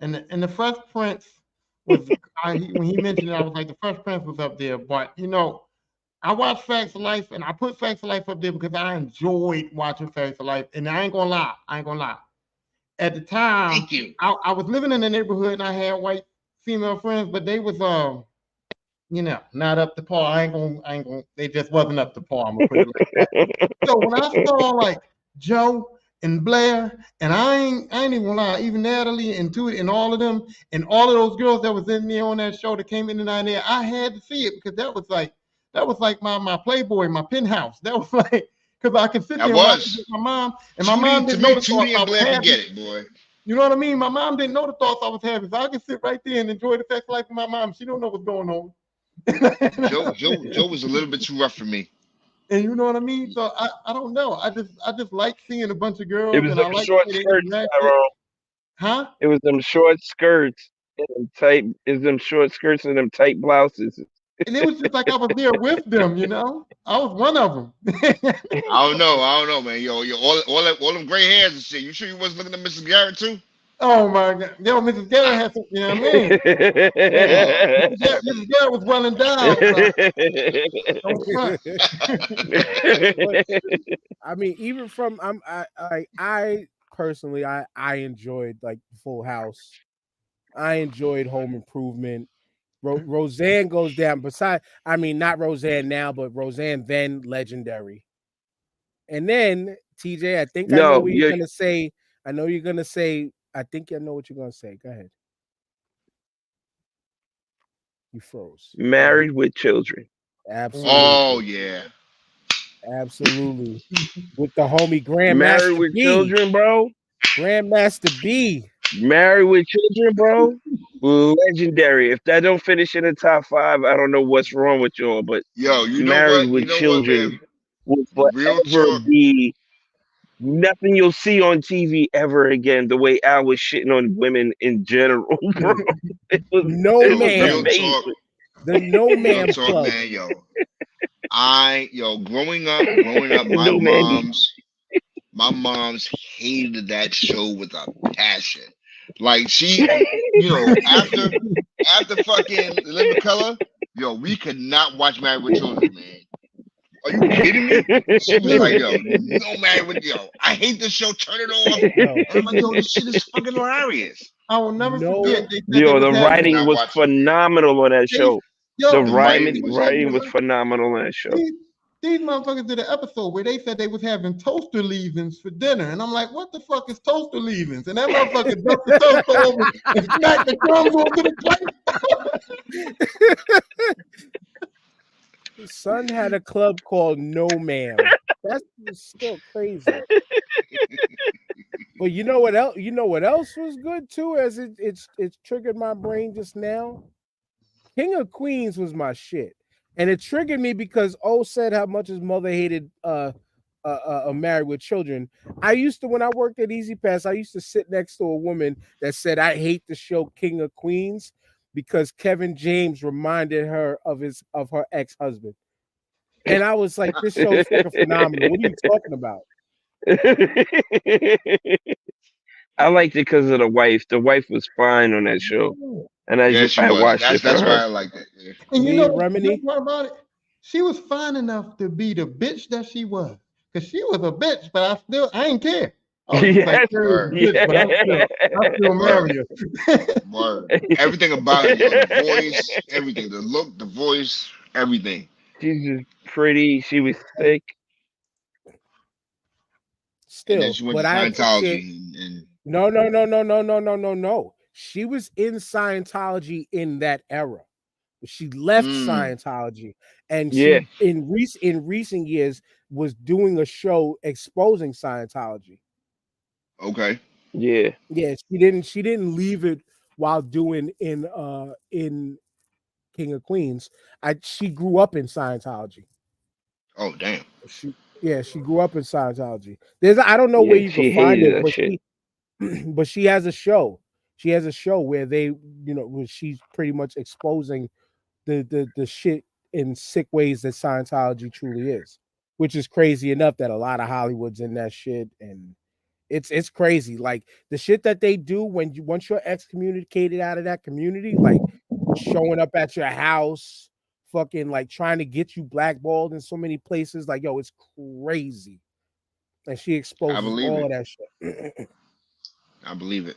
And the Fresh Prince was when he mentioned it, I was like the Fresh Prince was up there. But I watched Facts of Life, and I put Facts of Life up there because I enjoyed watching Facts of Life. And I ain't gonna lie, At the time, Thank you. I was living in the neighborhood and I had white female friends, but they was not up to par. I ain't gonna. They just wasn't up to par. I'm gonna put it like that. So when I saw like Joe and Blair, and I ain't even gonna lie, even Natalie and Tootie and all of them, and all of those girls that was in there on that show that came in and out there, I had to see it because that was like my Playboy, my penthouse. That was like because I could sit That there and watch it was with my mom, and my mom To didn't know me, the thoughts Tootie I and was Blair could having. get it, boy. You know what I mean? My mom didn't know the thoughts I was having, so I could sit right there and enjoy the sex life of my mom. She don't know what's going on. Joe was a little bit too rough for me. And you know what I mean? So I don't know. I just like seeing a bunch of It girls was and them I like the short way they skirts, interacted. Tyrone. Huh? It was them short skirts and them tight. Is them short skirts and them tight blouses. And it was just like I was there with them. I was one of them. I don't know, man. Yo, all them gray hairs and shit. You sure you wasn't looking at Mrs. Garrett too? Oh my God. Yo, Mrs. Garrett had some, you know what I mean? Yeah. Oh, Mrs. Garrett was well endowed, so don't front. But I mean, even from I personally I enjoyed like Full House. I enjoyed Home Improvement. Roseanne goes down. I mean, not Roseanne now, but Roseanne then legendary. And then TJ, I think I know No, what you're gonna say. I know you're gonna say I think I know what you're gonna say. Go ahead. You froze. Married with children. Oh Absolutely. yeah. Absolutely. With the homie Married Grandmaster with B. children, bro. Grandmaster B. Married with children, bro. Legendary. If that don't finish in the top 5, I don't know what's wrong with y'all. But Yo, you know Married what? with You know what, children man? will Real forever talk. be nothing you'll see on TV ever again. The way Al was shitting on women in general, bro. No It was Real ma'am. talk. amazing. The no Real ma'am talk, club. man. Growing up, No man. my mom's hated that show with a passion. Like she, after fucking Living Color, we could not watch Married with Children, man. Are you kidding me? She was like, yo, no Married with I hate this show. Turn it off. Yo, And I'm like, yo, this shit is fucking hilarious. I will never forget. no, They said they Yo, was the I could having. writing not was watch it, man. phenomenal on that They, show. The yo, The writing, writing was writing was phenomenal on that show. these motherfuckers did an episode where they said they was having toaster leavings for dinner, and I'm like, what the fuck is toaster leavings? And that motherfucker dumped the toaster over and smacked the crumbs onto the plate. son had a club called No Ma'am. That's still crazy. But you know what else? You know what else was good too? As it's triggered my brain just now. King of Queens was my shit, and it triggered me because O said how much his mother hated Married with Children. I used to, when I worked at Easy Pass, I used to sit next to a woman that said I hate the show King of Queens because Kevin James reminded her of her ex-husband. And I was like, this show's fucking phenomenal. What are you talking about? I liked it because of the wife. The wife was fine on that show, and Yeah, she I was. watched it for That's why her. I liked it. Yeah. And you Leah know the Remini. part about it? She was fine enough to be the bitch that she was. Because she was a bitch, but I ain't care. I was just like, Yes, "Carrie Word. is a bitch, but I still Word. marry her." Word. Everything about it, the voice, everything, the look, the voice, everything. She's just pretty. She was thick. And then Still, she went but to I appreciate. Scientology and No. She was in Scientology in that era. She left Scientology, and Yeah, she in recent years was doing a show exposing Scientology. okay. yeah. Yeah, she didn't leave it while doing in King of Queens. She grew up in Scientology. Oh damn. She grew up in Scientology. I don't know where Yeah, you can she find hated it, that shit. but she has a show. She has a show where where she's pretty much exposing the shit in sick ways that Scientology truly is, which is crazy enough that a lot of Hollywood's in that shit, and it's crazy. Like the shit that they do once you're excommunicated out of that community, like showing up at your house, fucking like trying to get you blackballed in so many places. Like, yo, it's crazy. And she I exposes believe all it. of that shit. I believe it.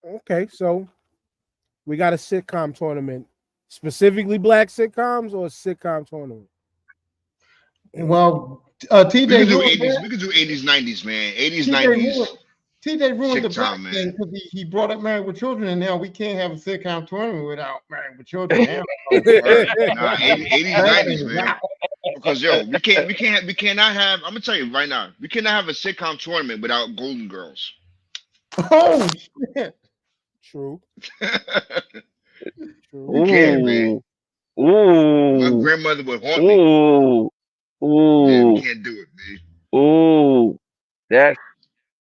Okay, so we got a sitcom tournament, specifically black sitcoms or a sitcom tournament. Well, We TJ could do ruined 80s. that. We could do 80s, 90s, man. 80s, TJ 90s. ruined, TJ ruined the black Sitcom, thing man. because he brought up Married with Children, and now we can't have a sitcom tournament without Married with Children now. Word. Nah, 80s, That 90s, thing is man. out. Because we cannot have. I'm gonna tell you right now, we cannot have a sitcom tournament without Golden Girls. Oh shit! True. We can't, man. Ooh, My ooh, grandmother would haunt me. ooh, Yeah, we ooh, can't do it, man. ooh.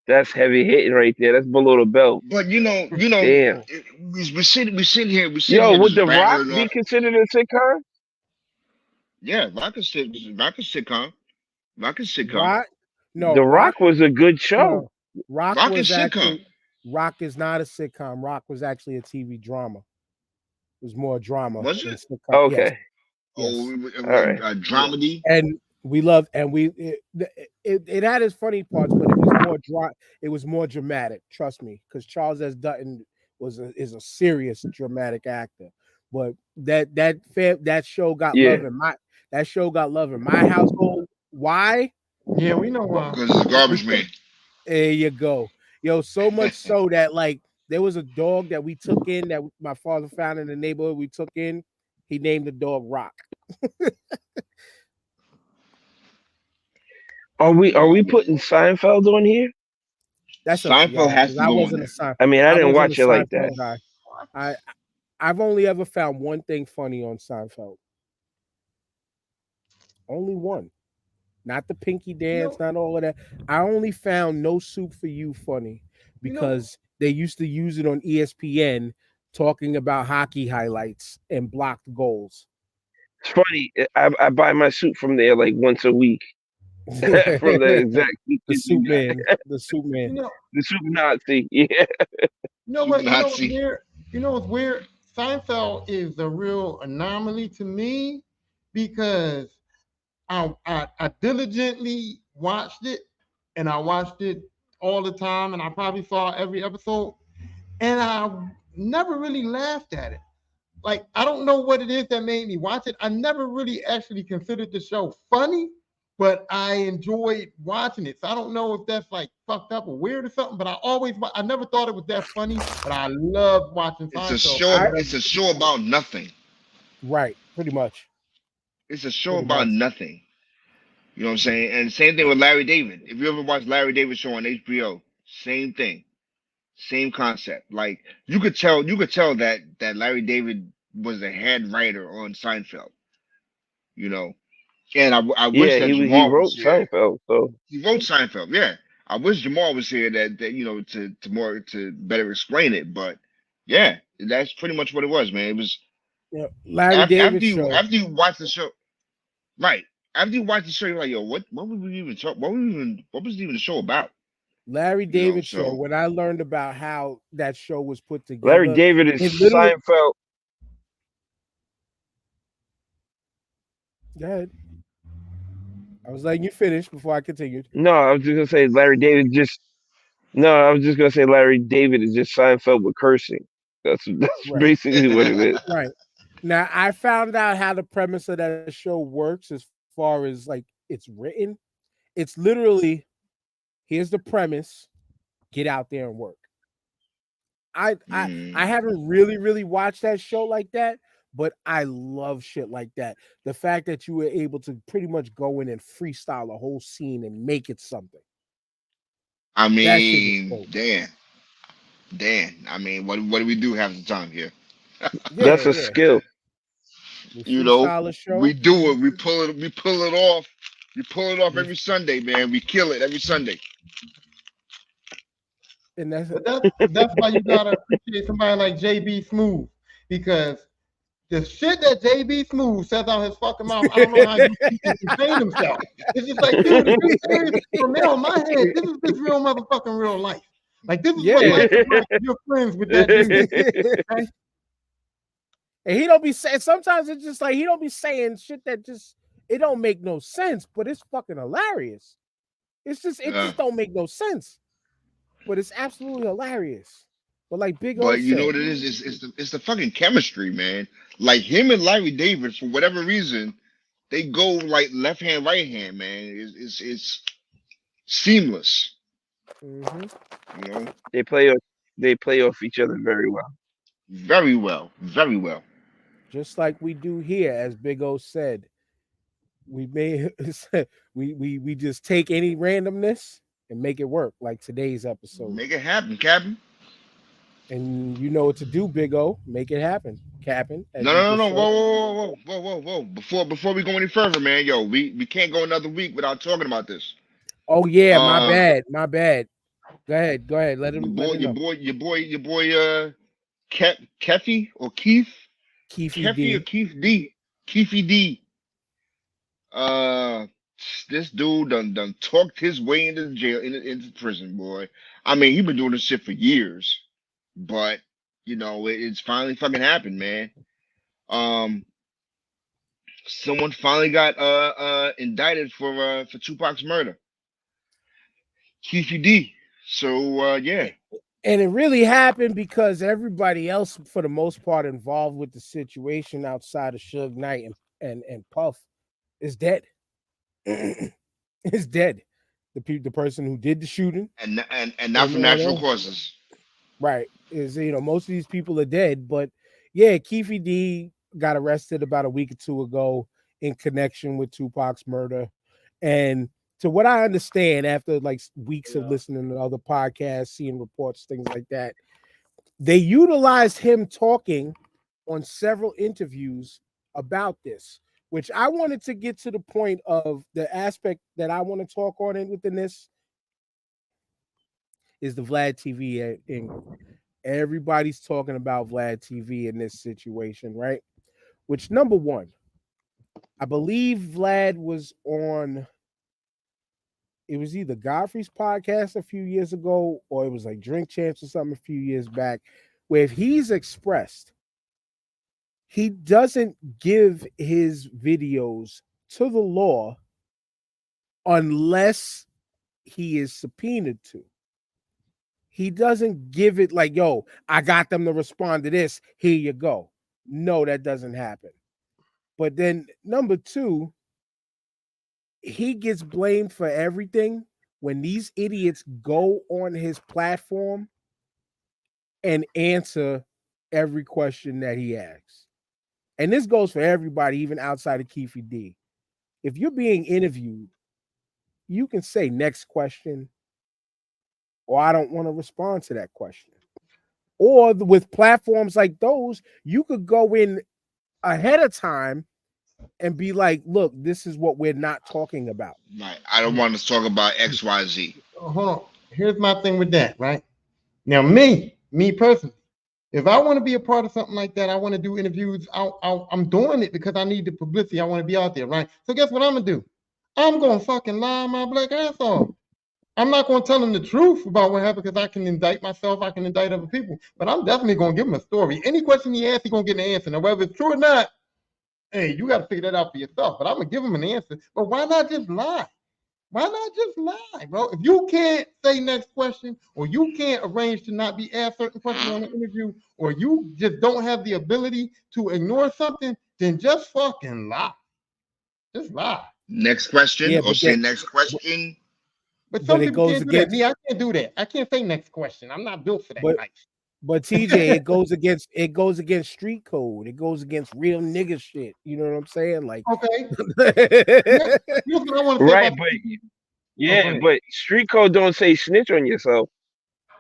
That's heavy hitting right there. That's below the belt. But Damn. we're sitting here Yo, would just The Rock rattling be off. considered a sitcom? Yeah, Rock is sitcom. Rock is sitcom. Rock? No, The Rock was a good show. no. Rock Rock is was sitcom. actually Rock is not a sitcom. Rock was actually a TV drama. It was more drama Was than it? sitcom. Yes, Okay. yes. It All was right. a dramedy. And we loved, and it had its funny parts, but it was more dramatic. Trust me, because Charles S. Dutton is a serious dramatic actor. But that show got Yeah. love in my household. Why? Yeah, we know why. Because it's a garbage man. There you go. Yo, so much so that like there was a dog that we took in that my father found in the neighborhood we took in. He named the dog Rock. Are we putting Seinfeld on here? That's up to Seinfeld y'all has because to I go on wasn't a there. Sein. I mean, I I didn't wasn't a watch it like that. Seinfeld guy. I've only ever found one thing funny on Seinfeld. Only one. Not the pinky dance, not all of that. I only found No Soup for You funny because they used to use it on ESPN talking about hockey highlights and blocked goals. It's funny. I buy my soup from there like once a week from the exact The soup soup you got. man. The soup You man. know, The soup Nazi. Yeah. you know Soup what? You know what's Nazi. weird? You know what's weird? Seinfeld is a real anomaly to me because I diligently watched it and I watched it all the time and I probably saw every episode and I never really laughed at it. Like I don't know what it is that made me watch it. I never really actually considered the show funny, but I enjoyed watching it. So I don't know if that's like fucked up or weird or something. But I never thought it was that funny. But I loved watching It's a Seinfeld show. for whatever. It's a show about nothing. Right, pretty much. It's a show Pretty about much. nothing. You know what I'm saying? And same thing with Larry David. If you ever watch Larry David show on HBO, same thing, same concept. Like you could tell that Larry David was the head writer on Seinfeld. You know, and I wish Yeah, that he Jamal was wrote here. Seinfeld, so He wrote Seinfeld. Yeah, I wish Jamal was here that you know to better explain it. But yeah, that's pretty much what it was, man. It was Yeah, Larry David show. after you watch the show, right? After you watch the show, you're like, yo, what were we even talk? What was even the show about? Larry You know, David show. so When I learned about how that show was put Larry together, David is it literally. Seinfeld. Go ahead. I was letting you finish before I continued. No, I was just gonna say Larry David just. No, I was just gonna say Larry David is just Seinfeld with cursing. That's Right. basically what it is. Right. Now I found out how the premise of that show works as far as like it's written. It's literally here's the premise, get out there and work. I haven't really watched that show like that, but I love shit like that. The fact that you were able to pretty much go in and freestyle a whole scene and make it something. I That shit was mean, dope. Dan. I mean, what do we do half the time here? Yeah, That's a yeah. skill. We You know, freestyle a show. we do it. We pull it off. We pull it off We- every Sunday, man. We kill it every Sunday. And that's But that's why you gotta appreciate somebody like JB Smooth because the shit that JB Smooth says out his fucking mouth, I don't know how you can contain himself. It's just like, dude, are you serious? From now in my head, this is this real motherfucking real life. Like this is what Yeah. life is like if you're friends with that dude. Okay? and he don't be saying sometimes it's just like he don't be saying shit that just it don't make no sense, but it's fucking hilarious. It just don't make no sense. But it's absolutely hilarious. But like Big O But you know said, what it is? It's the fucking chemistry, man. Like him and Larry David, for whatever reason, they go like left hand, right hand, man. It's seamless. mhm, You know, They play off each other very well. very well, very well. just like we do here, as Big O said, we may we just take any randomness and make it work, like today's episode. Make it happen, Captain. And you know what to do, Big O. Make it happen, Captain. As No, you no, no, just no. said. Whoa. Before we go any further, man, yo, we can't go another week without talking about this. Oh yeah, my Uh, bad, my bad. Go ahead. Let your him boy, know. your boy, Keffy or Keith, Keefy Keffy or D. Keefy D. Uh, this dude done talked his way into jail, into prison, boy. I mean, he been doing this shit for years, but you know, it's finally fucking happened, man. Um, someone finally got indicted for Tupac's murder, Keefy D. So yeah, And it really happened because everybody else, for the most part, involved with the situation outside of Suge Knight and Puff is dead. is dead. The person who did the shooting, and not and from natural causes. right, is most of these people are dead. But yeah, Keefe D got arrested about a week or two ago in connection with Tupac's murder, and to what I understand, after like weeks of listening to other podcasts, seeing reports, things like that, they utilized him talking on several interviews about this, which I wanted to get to the point of the aspect that I want to talk on it within this is the Vlad TV angle. Everybody's talking about Vlad TV in this situation, right? Which, number one, I believe Vlad was on, it was either Godfrey's podcast a few years ago, or it was like Drink Champs or something a few years back, where if he's expressed, he doesn't give his videos to the law unless he is subpoenaed to. He doesn't give it like, yo, I got them to respond to this. Here you go. No, that doesn't happen. But then number two, he gets blamed for everything when these idiots go on his platform and answer every question that he asks. And this goes for everybody, even outside of Keefe D. If you're being interviewed, you can say next question, or I don't want to respond to that question. Or with platforms like those, you could go in ahead of time and be like, look, this is what we're not talking about. Right. I don't want to talk about XYZ. Hold on. Here's my thing with that, right? Now, me personally, if I want to be a part of something like that, I want to do interviews. I'm doing it because I need the publicity. I want to be out there, right? So guess what I'm gonna do? I'm gonna fucking lie my black ass off. I'm not gonna tell them the truth about what happened because I can indict myself. I can indict other people, but I'm definitely gonna give him a story. Any question he asks, he's gonna get an answer. Now, whether it's true or not, hey, you got to figure that out for yourself. But I'm gonna give him an answer. But why not just lie? Why not just lie, bro? If you can't say next question, or you can't arrange to not be asked certain questions on the interview, or you just don't have the ability to ignore something, then just fucking lie. Just lie. Next question, Yeah, or but say that- next question. But some But it people goes can't do that. against- Me, I can't do that. I can't say next question. I'm not built for that But- life. But TJ, it goes against street code. It goes against real nigga shit. You know what I'm saying? Like, Okay. Here's what I want to say Right, about but the- yeah, go ahead. but street code don't say snitch on yourself.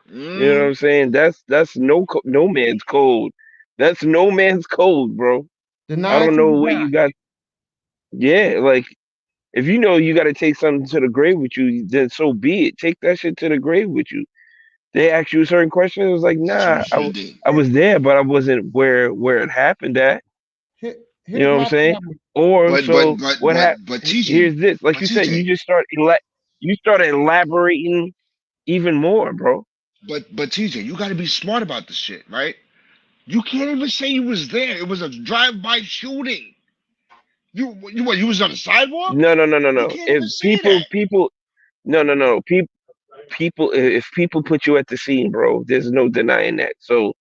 You know what Mm. I'm saying? That's no man's code. That's no man's code, bro. Deny I don't till know you what die. you got. Yeah, like if you know you got to take something to the grave with you, then so be it. Take that shit to the grave with you. They ask you certain questions. It was like, That's what nah, you should have did. I was there, but I wasn't where it happened at. Here- You Here's know what my I'm saying? problem. Or But so what happened? TJ, Here's this, like but you said, TJ, you just you started elaborating even more, bro. but TJ, you got to be smart about this shit, right? You can't even say you was there. It was a drive-by shooting. You what? You was on the sidewalk. No. You can't If even say that. no. People, if people put you at the scene, bro, there's no denying that. So,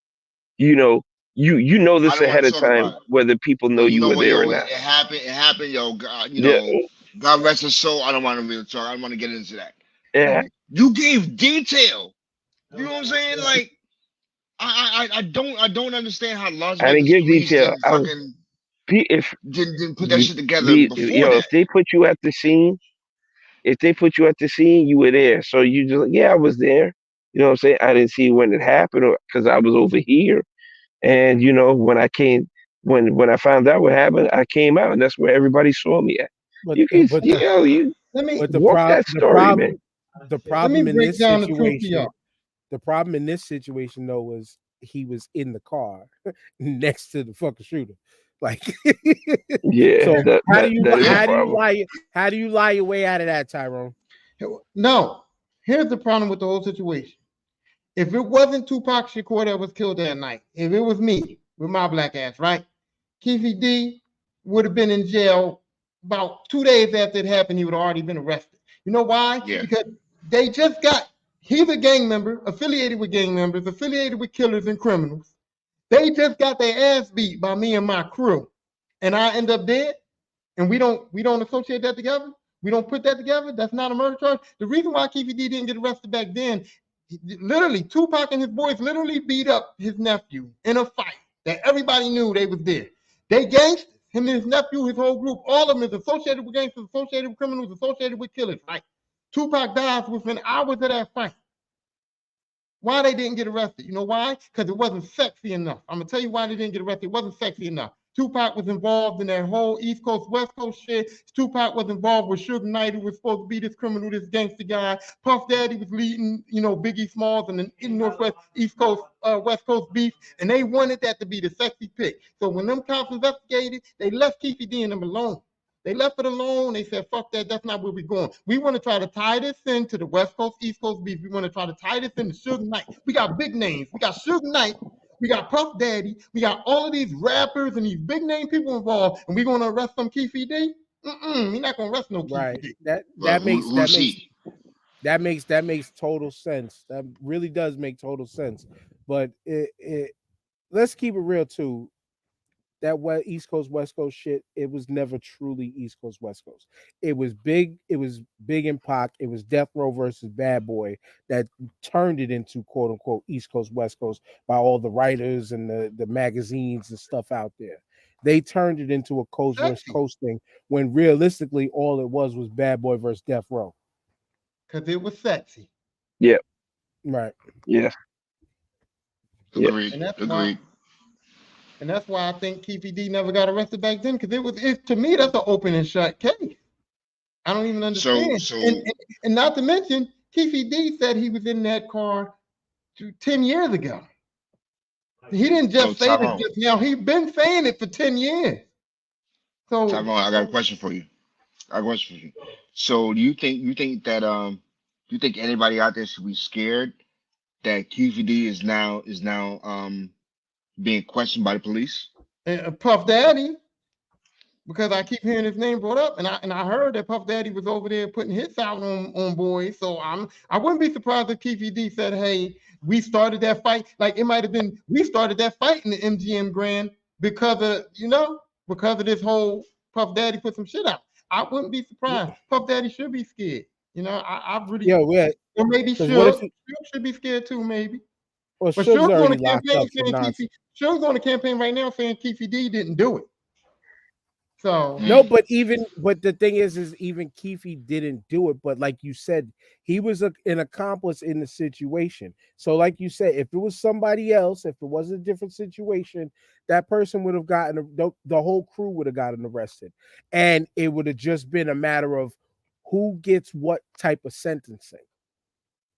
you know, you know I this don't want ahead to of talk time, about it. whether people know Well, you you know were what, there or yo, not. it happened. It happened, yo. God, Yeah, God rest his soul. I don't want to really talk. I don't want to get into that. yeah. You gave detail. You know what I'm saying? Like, I don't understand how Las I didn't Vegas give police detail. didn't fucking If didn't put that shit together before if that. they put you at the scene, you were there. So you just, yeah, I was there. You know what I'm saying? I didn't see when it happened, or because I was over here. And you know, when I came, when I found out what happened, I came out, and that's where everybody saw me at. but You can, but you the know, you Let me but walk that the story, man. problem in break this down the truth to situation, y'all. the problem in this situation though was he was in the car next to the fucking shooter. Like, Yeah, so how do that is a Yeah. problem. how do you lie your way out of that, Tyrone? No, here's the problem with the whole situation. If it wasn't Tupac Shakur that was killed that night, if it was me with my black ass, right? Keefe D would have been in jail about 2 days after it happened. He would have already been arrested. You know why? Yeah. Because they just got, he's a gang member, affiliated with gang members, affiliated with killers and criminals. They just got their ass beat by me and my crew. And I end up dead, and we don't associate that together. We don't put that together. That's not a murder charge. The reason why Keefe D didn't get arrested back then, literally, Tupac and his boys literally beat up his nephew in a fight that everybody knew they was there. They gangsters. Him and his nephew, his whole group, all of them is associated with gangsters, associated with criminals, associated with killers. Right? Tupac dies within hours of that fight. Why they didn't get arrested? You know why? Because it wasn't sexy enough. I'm gonna tell you why they didn't get arrested. It wasn't sexy enough. Tupac was involved in that whole East Coast, West Coast shit. Tupac was involved with Suge Knight, who was supposed to be this criminal, this gangster guy. Puff Daddy was leading, Biggie Smalls and the Northwest, East Coast, West Coast beef, and they wanted that to be the sexy pick. So when them cops investigated, they left Keefe D and them alone. They left it alone. They said, fuck that. That's not where we're going. We want to try to tie this into the West Coast, East Coast beef. We want to try to tie this into Suge Knight. We got big names. We got Suge Knight. We got Puff Daddy. We got all of these rappers and these big name people involved. And we're going to arrest some Keefe D? We're not going to arrest no Keefe D. That makes total sense. That really does make total sense. But let's keep it real too. That East Coast West Coast shit, it was never truly East Coast West Coast. It was big in Pac. It was Death Row versus Bad Boy that turned it into quote unquote East Coast West Coast by all the writers and the magazines and stuff out there. They turned it into a coast versus coast thing when realistically all it was Bad Boy versus Death Row. Because it was sexy. Yeah. Right. Yeah. Agreed. And that's why I think Keefe D never got arrested back then, because to me, that's an open and shut case. I don't even understand. And not to mention, Keefe D said he was in that car 10 years ago. He didn't just say it just now. He's been saying it for 10 years. So Tyrone, I got a question for you. So do you think that you think anybody out there should be scared that Keefe D is now being questioned by the police? Puff Daddy, because I keep hearing his name brought up, and I heard that Puff Daddy was over there putting hits out on boys. So I wouldn't be surprised if Keefe D said, "Hey, we started that fight." Like it might have been we started that fight in the MGM Grand because of this whole Puff Daddy put some shit out. I wouldn't be surprised. Puff Daddy should be scared. I really or maybe Suge should be scared too, maybe. Well, but Suge's on the campaign saying Suge's on the campaign right now saying Keefe D didn't do it. So no, but the thing is even Keefe didn't do it. But like you said, he was an accomplice in the situation. So like you said, if it was somebody else, if it was a different situation, that person would have gotten the whole crew would have gotten arrested, and it would have just been a matter of who gets what type of sentencing.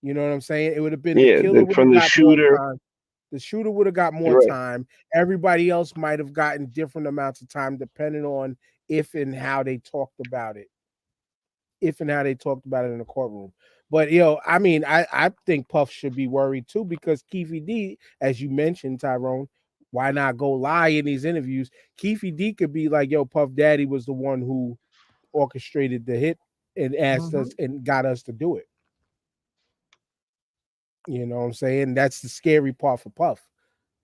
You know what I'm saying? It would have been the killer from the shooter. The shooter would have got more time. Everybody else might have gotten different amounts of time depending on if and how they talked about it. In the courtroom. But I think Puff should be worried too, because Keefe D, as you mentioned, Tyrone, why not go lie in these interviews? Keefe D could be like, yo, Puff Daddy was the one who orchestrated the hit and asked us and got us to do it. You know what I'm saying? That's the scary part for Puff.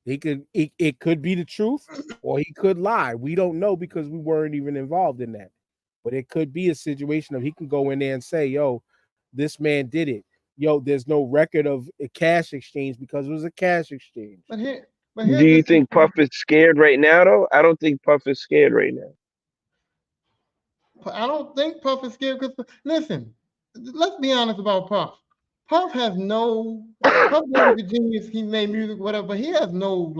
It could be the truth or he could lie. We don't know because we weren't even involved in that. But it could be a situation of he can go in there and say, yo, this man did it. Yo, there's no record of a cash exchange because it was a cash exchange. But do you think Puff is scared right now, though? I don't think Puff is scared right now. I don't think Puff is scared because, listen, let's be honest about Puff. Puff is a genius. He made music, whatever, but he has no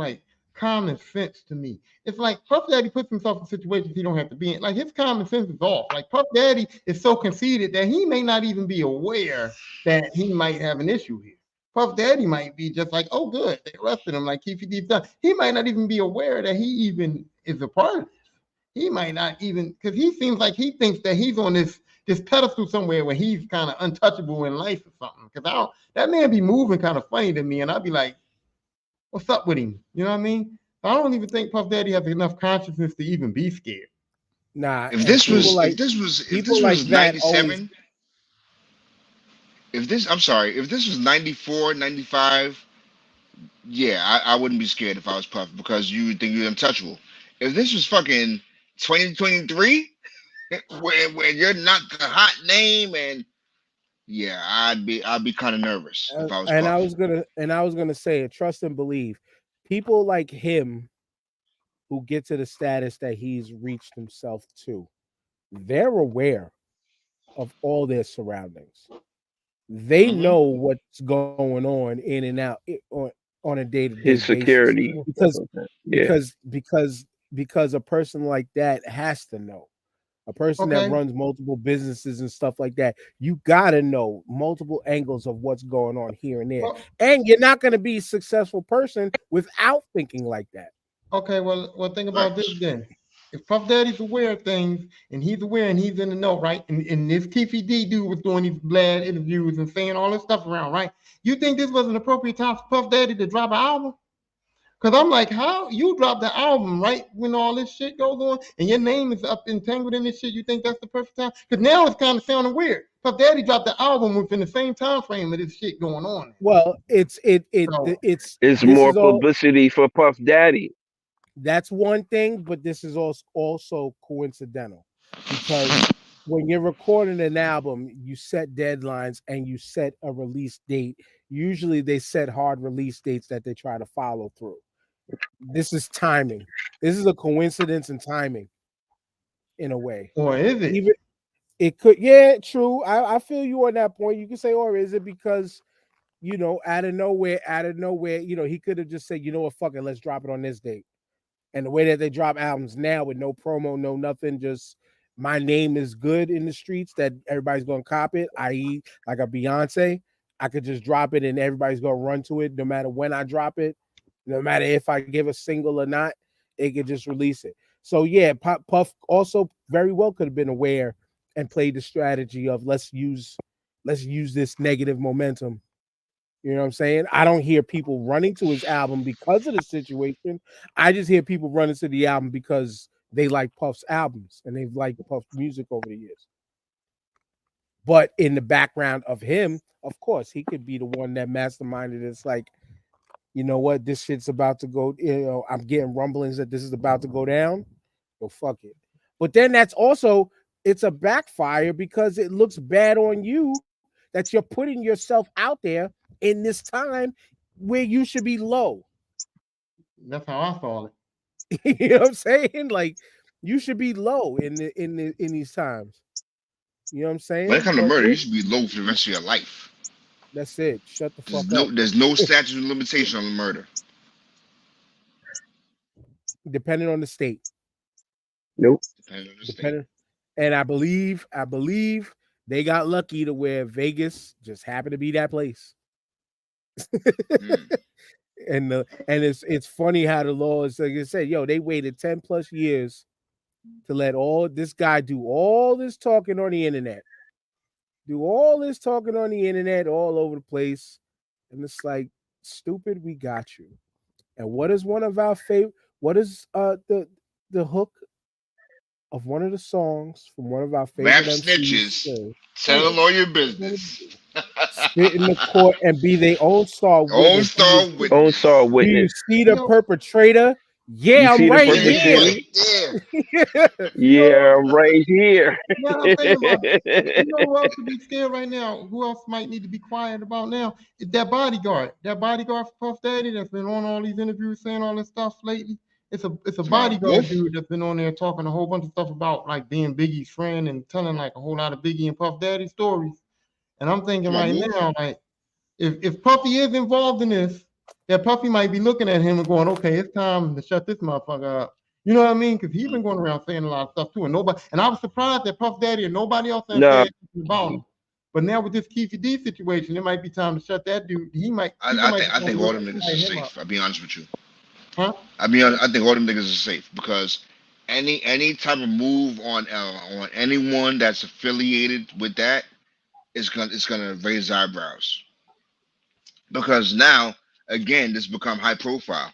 common sense to me. It's like Puff Daddy puts himself in situations he don't have to be in. Like his common sense is off. Like Puff Daddy is so conceited that he may not even be aware that he might have an issue here. Puff Daddy might be just like, oh, good, they arrested him like Keefe D's done. He might not even be aware that he even is a part of this. He might not even, because he seems like he thinks that he's on this pedestal somewhere where he's kind of untouchable in life or something. Because that man be moving kind of funny to me, and I'd be like, what's up with him? You know what I mean? I don't even think Puff Daddy has enough consciousness to even be scared. Nah. If this was 97, if this was 94, 95, yeah, I wouldn't be scared if I was Puff because you would think you're untouchable. If this was fucking 2023, when you're not the hot name, and yeah, I'd be kind of nervous if I was And Puff. I was gonna say, trust and believe. People like him who get to the status that he's reached himself to, they're aware of all their surroundings. They Hmm. know what's going on in and out on a day-to-day His basis security and stuff because like that. Yeah. because because because a person like that has to know. A person that Okay. runs multiple businesses and stuff like that, you gotta know multiple angles of what's going on here and there. Well, And you're not gonna be a successful person without thinking like that. okay. Well, think about this Facts. then. If Puff Daddy's aware of things and he's aware and he's in the know, right? And this TPD dude was doing these glad interviews and saying all this stuff around, right? You think this was an appropriate time for Puff Daddy to drop an album? Because I'm like, how you drop the album right when all this shit goes on and your name is up entangled in this shit? You think that's the perfect time? Because now it's kind of sounding weird. Puff Daddy dropped the album within the same time frame of this shit going on. Well, So it's It's this more is all publicity for Puff Daddy. that's one thing, but this is also coincidental because when you're recording an album, you set deadlines and you set a release date. Usually they set hard release dates that they try to follow through. This is timing. This is a coincidence in timing in a way. or is it? Even it could, yeah, true. I feel you on that point. You can say, or is it because out of nowhere, he could have just said, you know what, fuck it, let's drop it on this date. And the way that they drop albums now with no promo, no nothing, just my name is good in the streets that everybody's gonna cop it, i.e., like a Beyonce. I could just drop it and everybody's gonna run to it no matter when I drop it, no matter if I give a single or not, it could just release it. So yeah, Puff also very well could have been aware and played the strategy of let's use this negative momentum. You know what I'm saying? I don't hear people running to his album because of the situation. I just hear people running to the album because they like Puff's albums and they've liked Puff's music over the years. But in the background of him, of course, he could be the one that masterminded. It's like, you know what, this shit's about to go. I'm getting rumblings that this is about to go down. So fuck it. But then that's also it's a backfire because it looks bad on you that you're putting yourself out there in this time where you should be low. That's how I saw it. You know what I'm saying? Like you should be low in these times. You know what I'm When it saying? comes to But murder, you should be low for the rest of your life. that's it. Shut the There's fuck no up. there's no statute of limitation on murder. Depending on the state. Nope. Depending on the state. Depending, and I believe they got lucky to where Vegas just happened to be that place. Mm. And it's funny how the law is like I said, yo, they waited 10 plus years to let all this guy do all this talking on the internet, all over the place. And it's like, stupid, we got you. And what is one of our favorite what is the hook of one of the songs from one of our Rap favorite MCs snitches. say? Tell all your business. Spit in the court and be their own star Own witness. star Own witness. star Do you witness. see the Yo, perpetrator? You Yeah, I'm see the right Yeah, he here. perpetrator? right there. Yeah, I'm right here. you know what I'm saying? But you know who else should be scared right now? Who else might need to be quiet about now? Is that bodyguard. That bodyguard for Puff Daddy that's been on all these interviews saying all this stuff lately. It's a Tomorrow, bodyguard Wolf. dude that's been on there talking a whole bunch of stuff about like being Biggie's friend and telling like a whole lot of Biggie and Puff Daddy stories. And I'm thinking Tomorrow, right Wolf. now, like if Puffy is involved in this, that Puffy might be looking at him and going, okay, it's time to shut this motherfucker up. You know what I mean? Because he's been going around saying a lot of stuff too, and nobody. And I was surprised that Puff Daddy and nobody else had Nah, said anything about him. But now with this Keefy D situation, it might be time to shut that dude. People I might think I be think all them niggas light is him up, safe. I'll be honest with you. huh? I'll be honest. I think all them niggas is safe because any type of move on anyone that's affiliated with that is gonna raise eyebrows because now again this become high profile.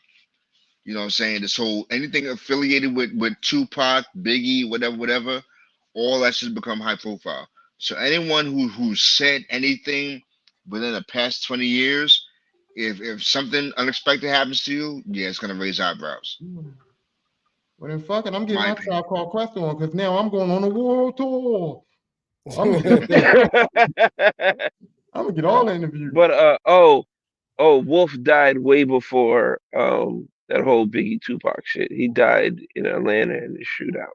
You know what I'm saying? This whole anything affiliated with Tupac, Biggie, whatever, all that should become high profile. So anyone who said anything within the past 20 years, if something unexpected happens to you, yeah, it's gonna raise eyebrows. Well, then fuck it. I'm getting My my opinion. Tribe Called Quest on because now I'm going on a world tour. I'm gonna get, I'm gonna get all the interviews. But Wolf died way before that whole Biggie Tupac shit. He died in Atlanta in the shootout.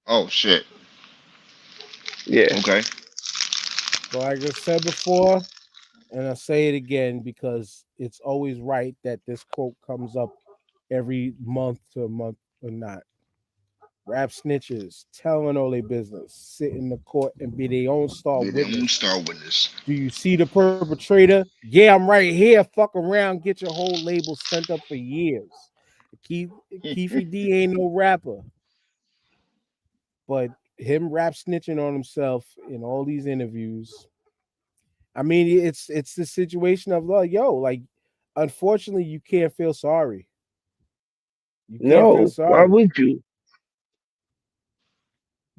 Oh shit. Yeah. Okay. But like I said before, and I say it again because it's always right that this quote comes up every month to a month or not. Rap snitches telling all their business, sit in the court and be their own star Be their own witness. star witness. Do you see the perpetrator? Yeah, I'm right here. Fuck around, get your whole label sent up for years. Keith Keefy D ain't no rapper, but him rap snitching on himself in all these interviews. I mean, it's the situation of like, yo, like, unfortunately, you can't feel sorry. You can't feel No, why sorry. would you?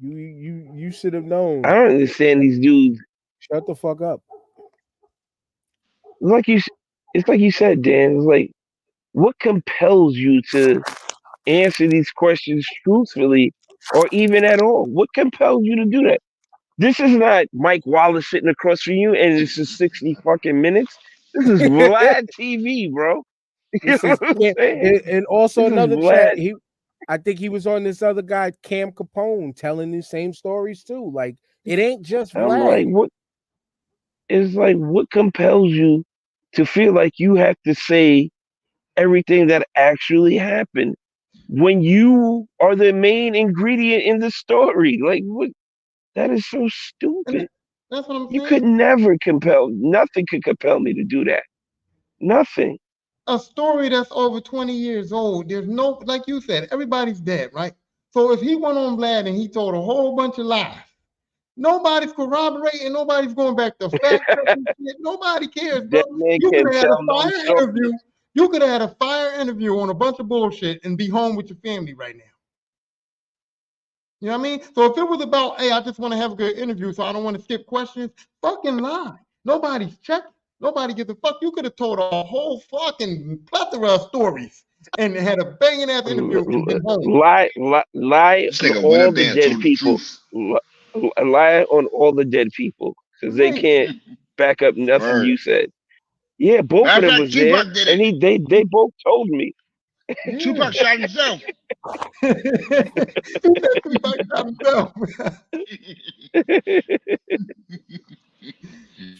You should have I known. don't understand these dudes. Shut the fuck up. It's like you, it's like you said, Dan. It's like, what compels you to answer these questions truthfully, or even at all? What compels you to do that? This is not Mike Wallace sitting across from you, and this is 60 fucking minutes. This is Vlad TV, bro. You This know is what I'm Cam, saying? and also This is another chat. Vlad. I think he was on this other guy, Cam Capone, telling these same stories too. Like, it ain't just I'm like, Vlad. what? It's like, what compels you to feel like you have to say everything that actually happened when you are the main ingredient in the story? Like, what? That is so And stupid. that's what I'm You saying. could never compel, nothing could compel me to do that. Nothing. A story that's over 20 years old. There's no, like you said, everybody's dead, right? So if he went on Vlad and he told a whole bunch of lies, nobody's corroborating, nobody's going back to fact checking shit. Nobody cares, bro. That man You could can have had tell a no fire interview. stories. You could have had a fire interview on a bunch of bullshit and be home with your family right now. You know what I mean? So if it was about, hey, I just want to have a good interview, so I don't want to skip questions, fucking lie. Nobody's checking. Nobody gives a fuck. You could have told a whole fucking plethora of stories and had a banging ass interview and been home. Lie This on nigga went all up the there and dead told the people. truth. Lie on all the dead people because they Right. can't back up nothing Word. you said. Yeah, both Matter of of them fact, was there, Tupac did and it. they both told me. Yeah. Tupac shot himself. He said Tupac shot himself.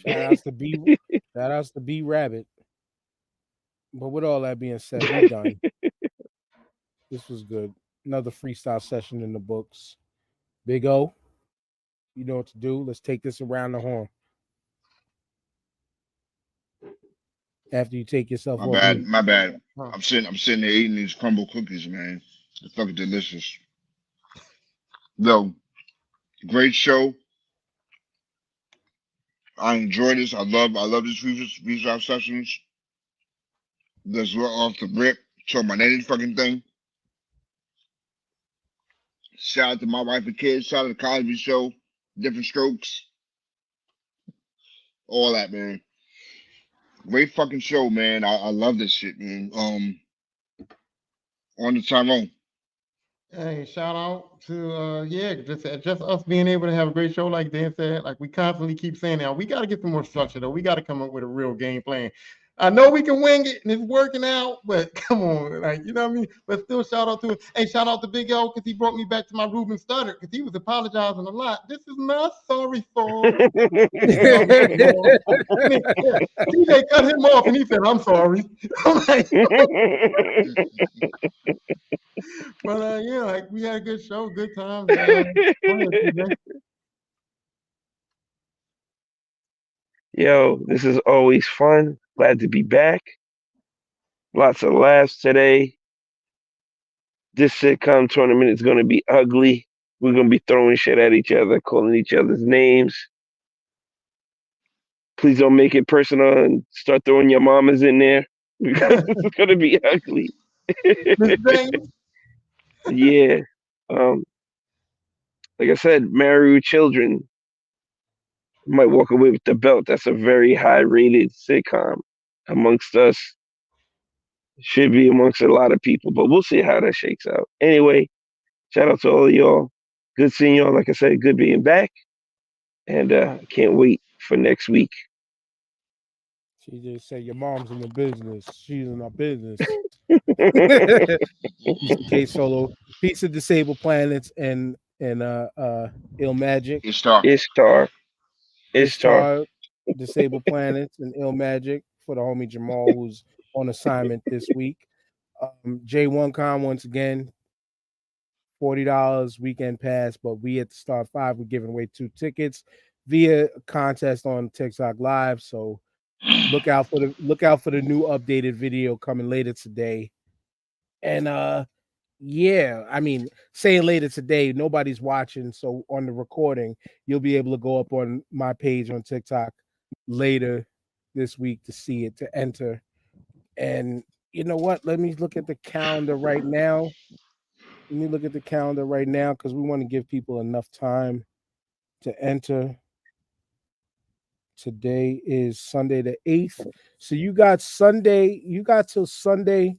Shout outs to B shout outs to B Rabbit. But with all that being said, we done. This was good. Another freestyle session in the books. Big O, you know what to do. Let's take this around the horn. After you take yourself My off bad. mute. My bad. Huh. I'm sitting there eating these crumble cookies, man. They're fucking delicious. Yo, great show. I enjoy this. I love these freestyle sessions. Let's roll off the rip. Talk about any fucking thing. Shout out to my wife and kids. Shout out to the Cosby Show. Different Strokes. All that, man. Great fucking show, man. I love this shit, man. On the Tyrone. Hey, shout out to yeah, just us being able to have a great show, like Dan said. Like we constantly keep saying now, we got to get some more structure though. We got to come up with a real game plan. I know we can wing it and it's working out, but come on, like you know what I mean. But still, shout out to it. Hey, shout out to Big L because he brought me back to my Ruben stutter because he was apologizing a lot. This is not sorry for. TJ cut him off and he said, "I'm sorry." I'm like, but yeah, like we had a good show, good times. Go ahead, TJ. Yo, this is always fun. Glad to be back. Lots of laughs today. This sitcom tournament is going to be ugly. We're going to be throwing shit at each other, calling each other's names. Please don't make it personal and start throwing your mamas in there because this is going to be ugly. Miss James. Yeah. Um, like I said, marry with children. Might walk away with the belt. That's a very high rated sitcom amongst us. Should be amongst a lot of people, but we'll see how that shakes out. Anyway, shout out to all of y'all. Good seeing y'all. Like I said, good being back, and can't wait for next week. She just said your mom's in the business. She's in our business. Piece of K Solo, piece of Disabled Planets, and Ill Magic, Ishtar. Ishtar, Ishtar. Ishtar, Disabled Planets, and Ill Magic for the homie Jamal who's on assignment this week. J1Con once again, $40 weekend pass, but we at the start 5 we're giving away 2 tickets via a contest on TikTok Live. So look out for the new updated video coming later today. And yeah, I mean, saying later today, nobody's watching, so on the recording, you'll be able to go up on my page on TikTok later this week to see it, to enter. And you know what? Let me look at the calendar right now. Because we want to give people enough time to enter. Today is Sunday the 8th. So you got till Sunday,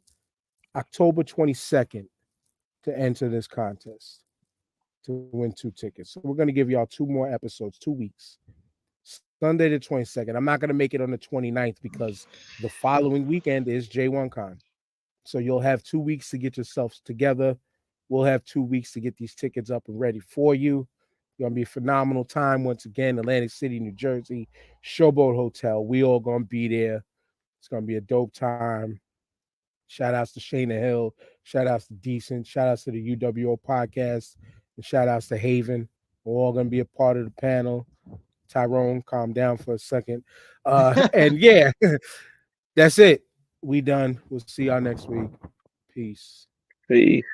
October 22nd to enter this contest to win 2 tickets. So we're going to give y'all 2 more episodes, 2 weeks. Sunday the 22nd. I'm not going to make it on the 29th because the following weekend is J1Con. So you'll have 2 weeks to get yourselves together. We'll have 2 weeks to get these tickets up and ready for you. It's going to be a phenomenal time once again. Atlantic City, New Jersey, Showboat Hotel. We all going to be there. It's going to be a dope time. Shout outs to Shayna Hill. Shout outs to Decent. Shout outs to the UWO podcast. And shout outs to Haven. We're all going to be a part of the panel. Tyrone, calm down for a second. And yeah, that's it. We done. We'll see y'all next week. Peace. Peace.